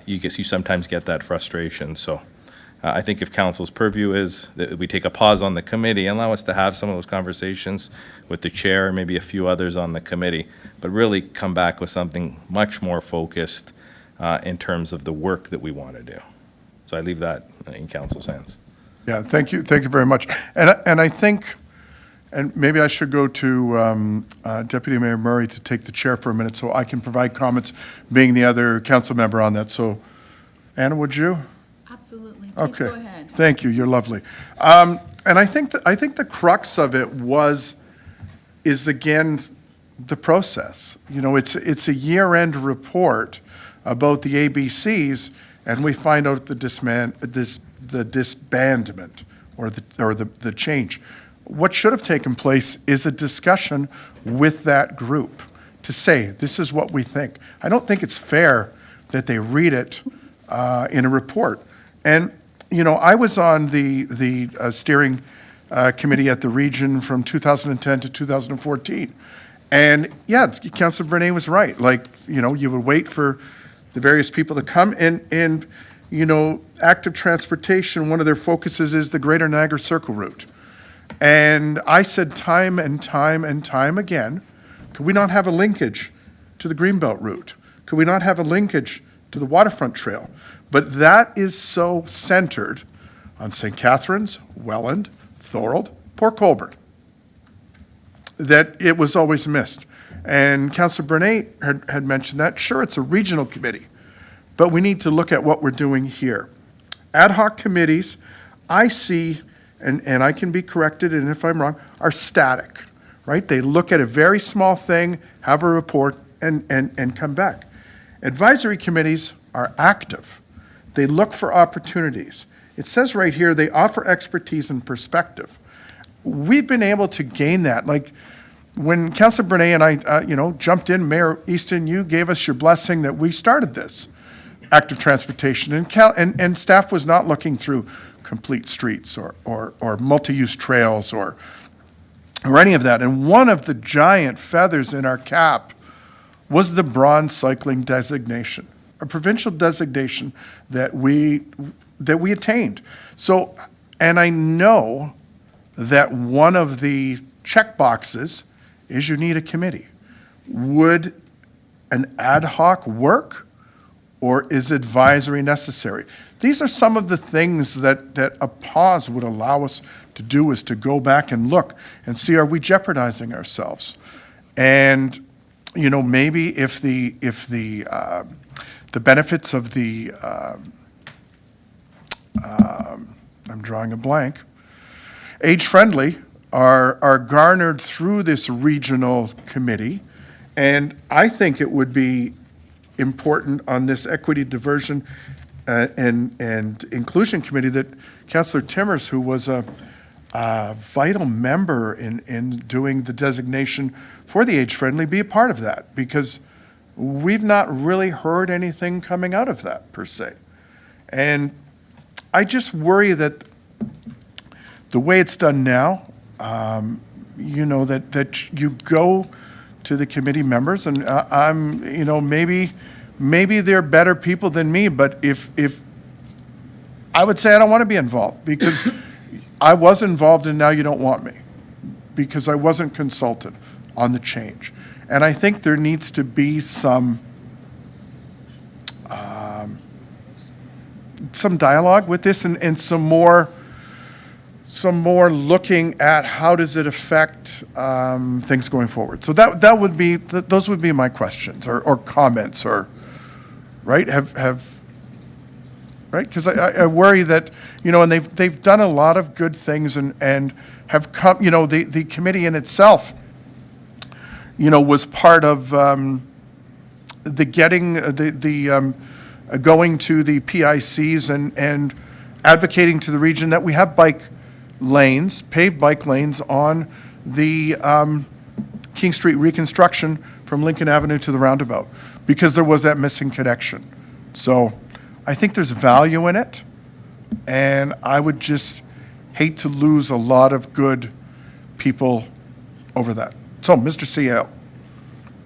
you sometimes get that frustration. So I think if council's purview is that we take a pause on the committee and allow us to have some of those conversations with the chair and maybe a few others on the committee, but really come back with something much more focused in terms of the work that we want to do. So I leave that in council's hands. Yeah, thank you very much. And I think, and maybe I should go to Deputy Mayor Murray to take the chair for a minute so I can provide comments, being the other council member on that. So, Anna, would you? Absolutely. Please Okay. go ahead. Thank you. You're lovely. And I think the crux of it is again the process. You know, it's a year-end report about the ABCs, and we find out the disbandment or the change. What should have taken place is a discussion with that group to say, this is what we think. I don't think it's fair that they read it in a report. And, you know, I was on the steering committee at the region from 2010 to 2014. And yeah, Councilor Bernay was right. Like, you would wait for the various people to come and active transportation, one of their focuses is the Greater Niagara Circle route. And I said time and time and time again, could we not have a linkage to the Greenbelt route? Could we not have a linkage to the Waterfront Trail? But that is so centered on St. Catharines, Welland, Thorold, Port Colborne, that it was always missed. And Councillor Bernay had mentioned that. Sure, it's a regional committee, but we need to look at what we're doing here. Ad hoc committees, I see, and I can be corrected, and if I'm wrong, are static, right? They look at a very small thing, have a report, and come back. Advisory committees are active. They look for opportunities. It says right here, they offer expertise and perspective. We've been able to gain that. Like, when Councillor Bernay and I, jumped in, Mayor Easton, you gave us your blessing that we started this active transportation, and staff was not looking through complete streets or multi-use trails or any of that. And one of the giant feathers in our cap was the bronze cycling designation, a provincial designation that we attained. So, and I know that one of the check boxes is you need a committee. Would an ad hoc work, or is advisory necessary? These are some of the things that a pause would allow us to do, is to go back and look and see, are we jeopardizing ourselves? And, maybe if the benefits of the, I'm drawing a blank, age-friendly are garnered through this regional committee, and I think it would be important on this equity, diversion, and inclusion committee that Councillor Timmers, who was a vital member in doing the designation for the age-friendly, be a part of that, because we've not really heard anything coming out of that, per se. And I just worry that the way it's done now, that you go to the committee members, and maybe they're better people than me, but if I would say I don't want to be involved, because I was involved and now you don't want me, because I wasn't consulted on the change. And I think there needs to be some dialogue with this, and some more looking at how does it affect things going forward. So that would be, those would be my questions or comments, or right, right? Because I worry that, and they've done a lot of good things and have come, the committee in itself, was part of the getting, going to the PICs and advocating to the region that we have bike lanes, paved bike lanes on the King Street reconstruction from Lincoln Avenue to the roundabout, because there was that missing connection. So I think there's value in it, and I would just hate to lose a lot of good people over that. So, Mr. CAO.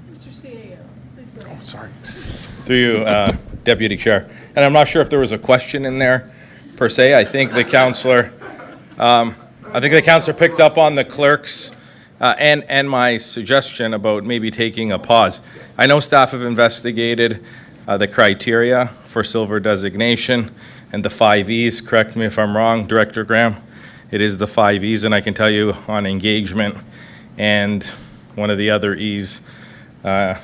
Mr. CAO, please go ahead. Oh, sorry. Through you, Deputy Chair. And I'm not sure if there was a question in there, per se. I think the councillor picked up on the clerk's and my suggestion about maybe taking a pause. I know staff have investigated the criteria for silver designation and the 5 Es. Correct me if I'm wrong, Director Graham. It is the 5 Es, and I can tell you on engagement and one of the other Es that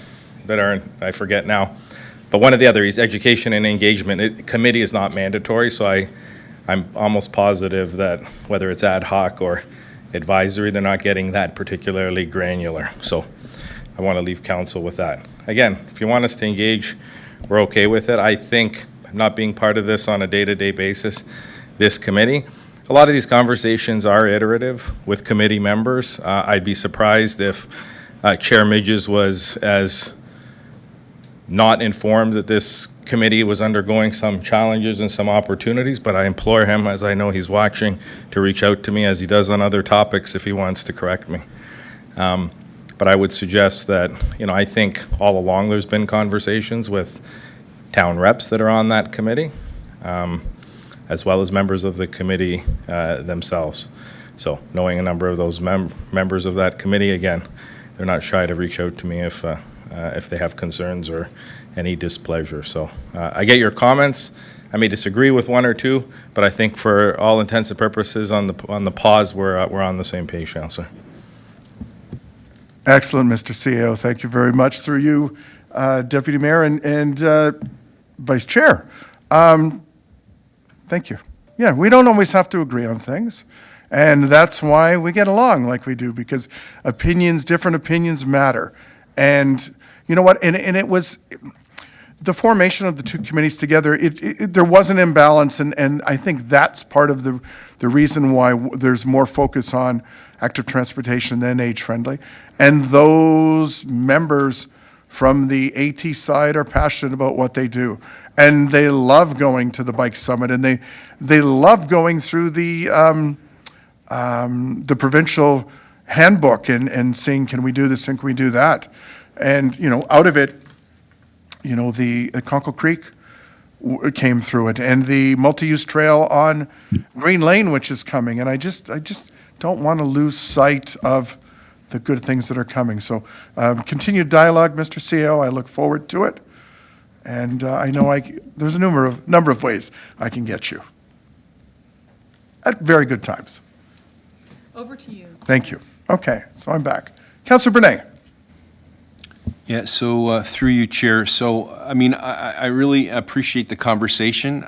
are, I forget now, but one of the other Es, education and engagement. Committee is not mandatory, so I'm almost positive that whether it's ad hoc or advisory, they're not getting that particularly granular. So I want to leave council with that. Again, if you want us to engage, we're okay with it. I think not being part of this on a day-to-day basis, this committee, a lot of these conversations are iterative with committee members. I'd be surprised if Chair Midges was as not informed that this committee was undergoing some challenges and some opportunities, but I implore him, as I know he's watching, to reach out to me as he does on other topics if he wants to correct me. But But I would suggest that, I think all along there's been conversations with town reps that are on that committee, as well as members of the committee themselves. So knowing a number of those members of that committee, again, they're not shy to reach out to me if they have concerns or any displeasure. So I get your comments. I may disagree with one or two, but I think for all intents and purposes on the pause, we're on the same page, Councillor. Excellent, Mr. CEO. Thank you very much. Through you, Deputy Mayor and Vice Chair. Thank you. Yeah, we don't always have to agree on things, and that's why we get along like we do, because different opinions matter. And you know what? And it was the formation of the two committees together. There was an imbalance, and I think that's part of the reason why there's more focus on active transportation than age-friendly. And those members from the AT side are passionate about what they do. And they love going to the Bike Summit, and they love going through the provincial handbook and seeing, can we do this and can we do that? And, out of it, the Conkle Creek came through it, and the multi-use trail on Green Lane, which is coming. And I just don't want to lose sight of the good things that are coming. So continued dialogue, Mr. CEO. I look forward to it. And I know there's a number of ways I can get you at very good times. Over to you. Thank you. Okay, so I'm back. Councillor Bernay. Yeah, so through you, Chair. So, I really appreciate the conversation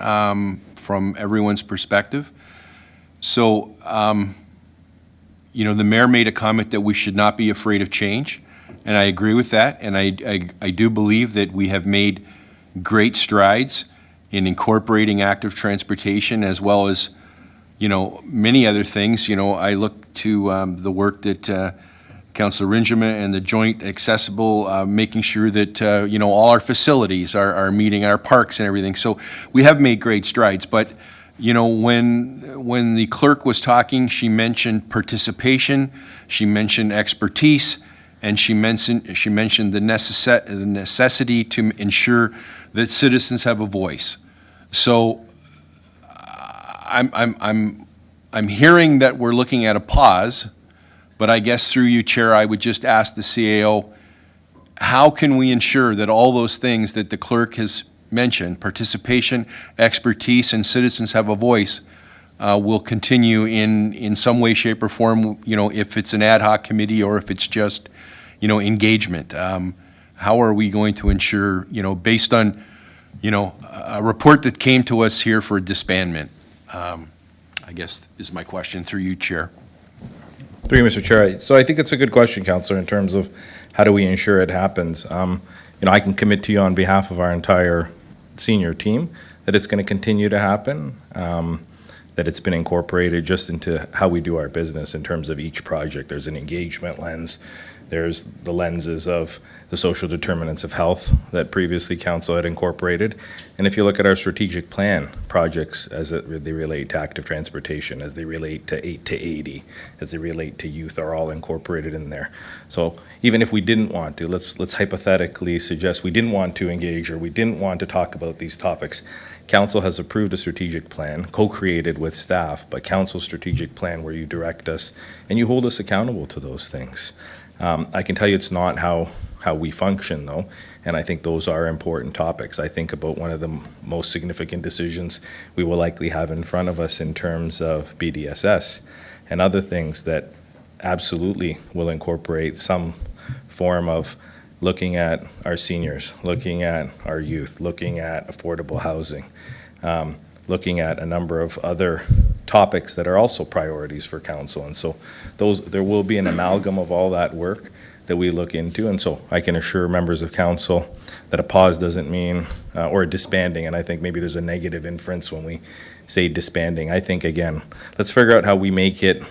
from everyone's perspective. So, the mayor made a comment that we should not be afraid of change, and I agree with that. And I do believe that we have made great strides in incorporating active transportation as well as, many other things. I look to the work that Councillor Rinjema and the joint accessible, making sure that, all our facilities are meeting our parks and everything. So we have made great strides. But, when the clerk was talking, she mentioned participation, she mentioned expertise, and she mentioned the necessity to ensure that citizens have a voice. So I'm hearing that we're looking at a pause, but I guess through you, Chair, I would just ask the CAO, how can we ensure that all those things that the clerk has mentioned, participation, expertise, and citizens have a voice, will continue in some way, shape, or form, if it's an ad hoc committee or if it's just, engagement. How are we going to ensure, based on, a report that came to us here for disbandment? I guess is my question through you, Chair. Through you, Mr. Chair. So I think it's a good question, Councillor, in terms of how do we ensure it happens. I can commit to you on behalf of our entire senior team that it's going to continue to happen, that it's been incorporated just into how we do our business in terms of each project. There's an engagement lens. There's the lenses of the social determinants of health that previously council had incorporated. And if you look at our strategic plan projects as they relate to active transportation, as they relate to 8 to 80, as they relate to youth, are all incorporated in there. So even if we didn't want to, let's hypothetically suggest we didn't want to engage or we didn't want to talk about these topics. Council has approved a strategic plan, co-created with staff, but council's strategic plan where you direct us and you hold us accountable to those things. I can tell you it's not how we function, though, and I think those are important topics. I think about one of the most significant decisions we will likely have in front of us in terms of BDSS and other things that absolutely will incorporate some form of looking at our seniors, looking at our youth, looking at affordable housing, looking at a number of other topics that are also priorities for council. And so there will be an amalgam of all that work that we look into. And so I can assure members of council that a pause doesn't mean, or a disbanding, and I think maybe there's a negative inference when we say disbanding. I think, again, let's figure out how we make it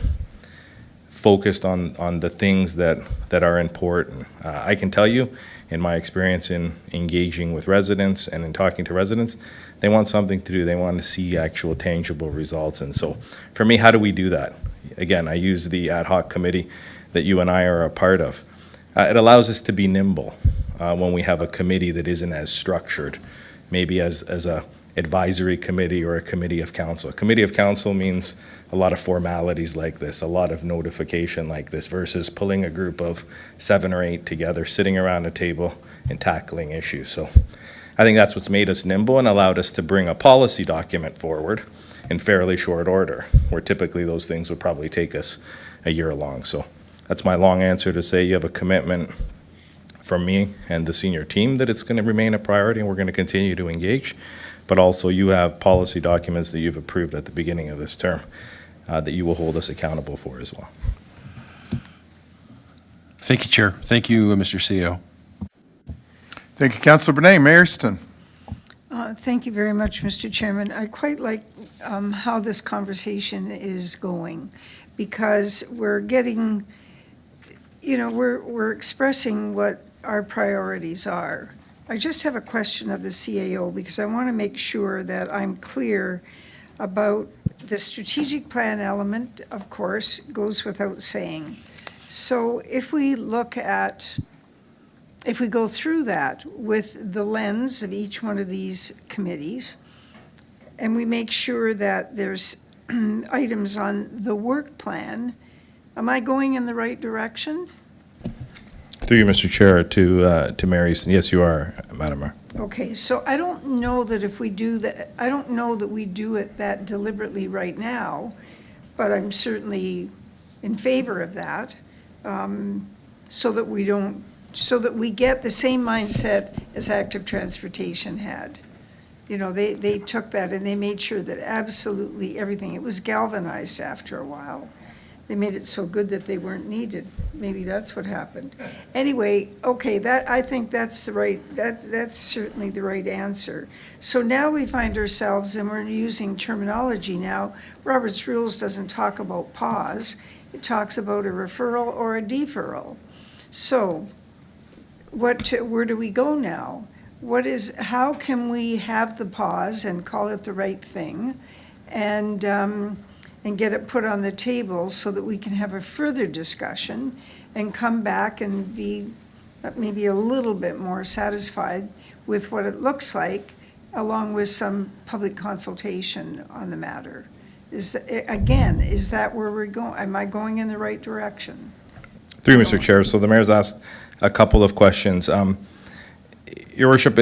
focused on the things that are important. I can tell you, in my experience in engaging with residents and in talking to residents, they want something to do. They want to see actual tangible results. And so for me, how do we do that? Again, I use the ad hoc committee that you and I are a part of. It allows us to be nimble when we have a committee that isn't as structured, maybe as a advisory committee or a committee of council. A committee of council means a lot of formalities like this, a lot of notification like this, versus pulling a group of 7 or 8 together, sitting around a table and tackling issues. So I think that's what's made us nimble and allowed us to bring a policy document forward in fairly short order, where typically those things would probably take us a year long. So that's my long answer to say you have a commitment from me and the senior team that it's going to remain a priority and we're going to continue to engage. But also you have policy documents that you've approved at the beginning of this term that you will hold us accountable for as well. Thank you, Chair. Thank you, Mr. CEO. Thank you, Councillor Bernay. Mayor Easton. Thank you very much, Mr. Chairman. I quite like how this conversation is going, because we're getting, we're expressing what our priorities are. I just have a question of the CAO, because I want to make sure that I'm clear about the strategic plan element, of course, goes without saying. So if we go through that with the lens of each one of these committees, and we make sure that there's items on the work plan, am I going in the right direction? Through you, Mr. Chair, to Mayor Easton. Yes, you are, Madam Mayor. Okay, so I don't know that if we do that, I don't know that we do it that deliberately right now, but I'm certainly in favor of that, so that we get the same mindset as active transportation had. They took that and they made sure that absolutely everything, it was galvanized after a while. They made it so good that they weren't needed. Maybe that's what happened. Anyway, okay, I think that's certainly the right answer. So now we find ourselves, and we're using terminology now, Robert's Rules doesn't talk about pause, it talks about a referral or a deferral. So, where do we go now? How can we have the pause and call it the right thing, and get it put on the table so that we can have a further discussion and come back and be maybe a little bit more satisfied with what it looks like, along with some public consultation on the matter? Is that where we're going? Am I going in the right direction? Through you, Mr. Chair. So the mayor's asked a couple of questions. Your worship,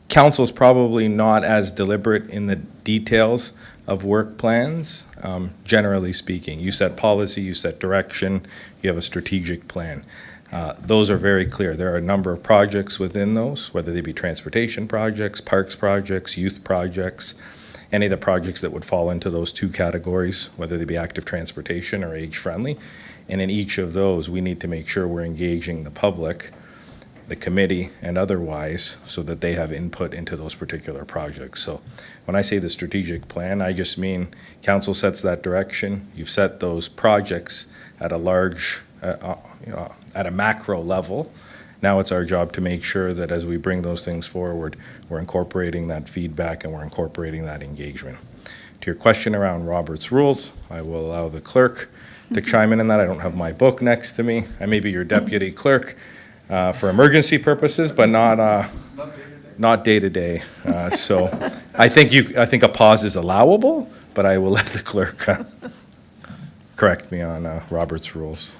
council is probably not as deliberate in the details of work plans, generally speaking. You set policy, you set direction, you have a strategic plan. Those are very clear. There are a number of projects within those, whether they be transportation projects, parks projects, youth projects, any of the projects that would fall into those 2 categories, whether they be active transportation or age-friendly. And in each of those, we need to make sure we're engaging the public, the committee, and otherwise, so that they have input into those particular projects. So when I say the strategic plan, I just mean council sets that direction. You've set those projects at a large, at a macro level. Now it's our job to make sure that as we bring those things forward, we're incorporating that feedback and we're incorporating that engagement. To your question around Robert's Rules, I will allow the clerk to chime in on that. I don't have my book next to me. I may be your deputy clerk for emergency purposes, but not day-to-day. So I think a pause is allowable, but I will let the clerk correct me on Robert's Rules.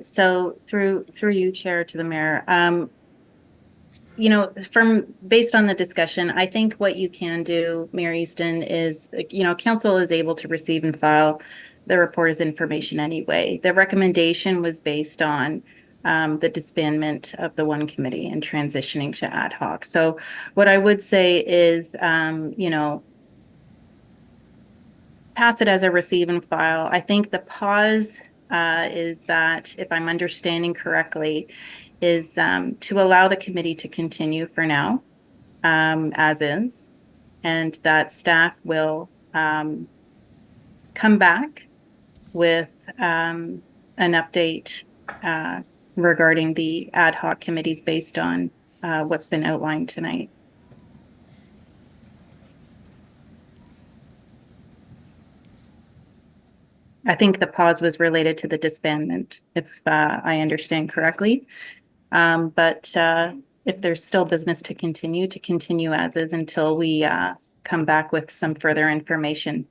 So through you, Chair, to the Mayor, based on the discussion, I think what you can do, Mayor Easton, is, council is able to receive and file the report as information anyway. The recommendation was based on the disbandment of the one committee and transitioning to ad hoc. So what I would say is, pass it as a receive and file. I think the pause is that, if I'm understanding correctly, is to allow the committee to continue for now, as is, and that staff will come back with an update regarding the ad hoc committees based on what's been outlined tonight. I think the pause was related to the disbandment, if I understand correctly. But if there's still business to continue as is until we come back with some further information.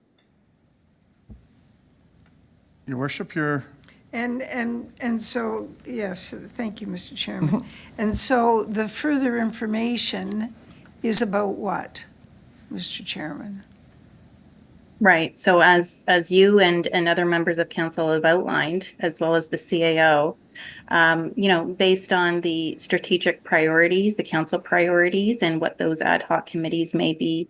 Your worship, your, And so, yes, thank you, Mr. Chairman. And so the further information is about what, Mr. Chairman? Right, so as you and other members of council have outlined, as well as the CAO, based on the strategic priorities, the council priorities, and what those ad hoc committees may be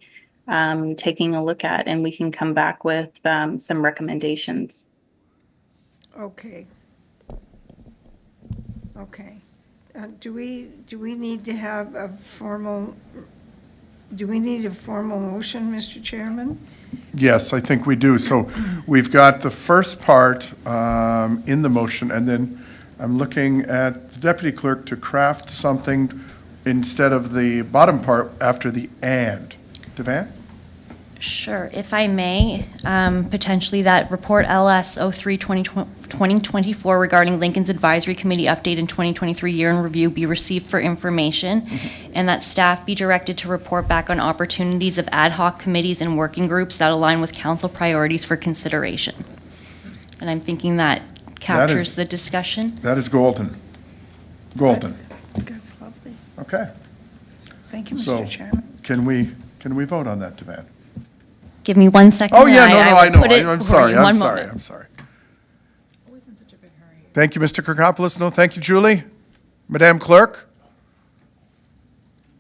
taking a look at, and we can come back with some recommendations. Okay. Okay. Do we need to have a formal motion, Mr. Chairman? yes, I think we do. So we've got the first part in the motion, and then I'm looking at the deputy clerk to craft something instead of the bottom part after the and. Devan? Sure, if I may, potentially that report LS 03 2024 regarding Lincoln's Advisory Committee update in 2023 year in review be received for information, and that staff be directed to report back on opportunities of ad hoc committees and working groups that align with council priorities for consideration. And I'm thinking that captures the discussion. That is golden. Golden. That's lovely. Okay. Thank you, So- Mr. Chairman. Can we vote on that, Devan? Give me 1 second. Oh, yeah, and no, will I know. put it I'm for sorry, you. I'm One sorry, moment. I'm sorry. Thank you, Mr. Kirkopoulos. No, thank you, Julie. Madam Clerk?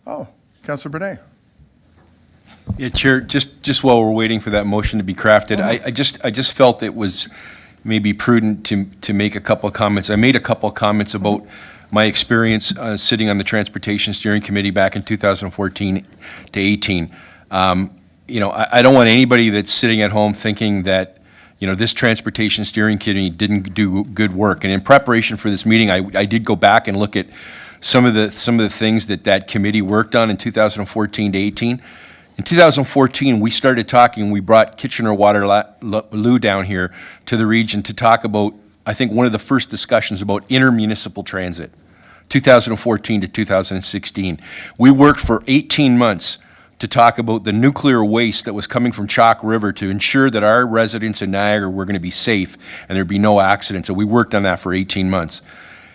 Oh, Councillor Bernay. Yeah, Chair, just while we're waiting for that motion to be crafted, I just felt it was maybe prudent to make a couple of comments. I made a couple of comments about my experience sitting on the Transportation Steering Committee back in 2014 to 18. I don't want anybody that's sitting at home thinking that, this Transportation Steering Committee didn't do good work. And in preparation for this meeting, I did go back and look at some of the things that committee worked on in 2014 to 18. In 2014, we started talking, we brought Kitchener-Waterloo down here to the region to talk about, I think, one of the first discussions about intermunicipal transit, 2014 to 2016. We worked for 18 months to talk about the nuclear waste that was coming from Chalk River to ensure that our residents in Niagara were going to be safe and there'd be no accidents. So we worked on that for 18 months.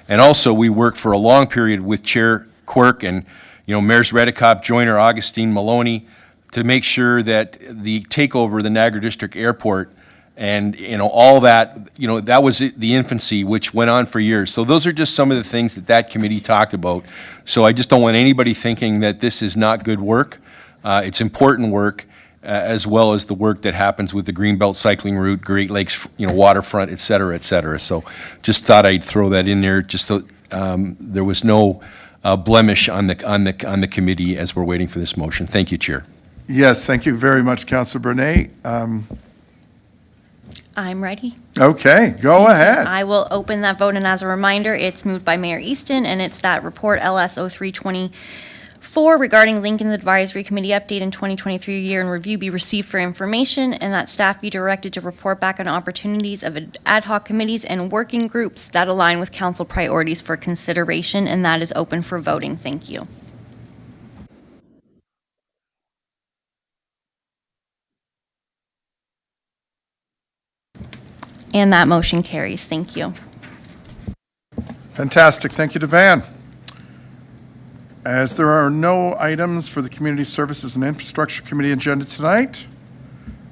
And also, we worked for a long period with Chair Quirk and, Mayors Redekop, Joyner, Augustine, Maloney, to make sure that the takeover of the Niagara District Airport and, all that, that was the infancy, which went on for years. So those are just some of the things that committee talked about. So I just don't want anybody thinking that this is not good work. It's important work, as well as the work that happens with the Greenbelt cycling route, Great Lakes, waterfront, et cetera, et cetera. So just thought I'd throw that in there, just so there was no blemish on the committee as we're waiting for this motion. Thank you, Chair. Yes, thank you very much, Councillor Bernay. I'm ready. Okay, go ahead. I will open that vote, and as a reminder, it's moved by Mayor Easton, and it's that report LS 03 2024 regarding Lincoln's Advisory Committee update in 2023 year in review be received for information, and that staff be directed to report back on opportunities of ad hoc committees and working groups that align with council priorities for consideration, and that is open for voting. Thank you. And that motion carries. Thank you. Fantastic, thank you, Devan. As there are no items for the Community Services and Infrastructure Committee agenda tonight,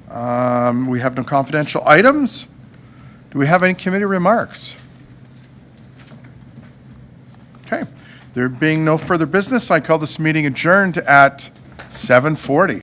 we have no confidential items. Do we have any committee remarks? Okay, there being no further business, I call this meeting adjourned at 7:40.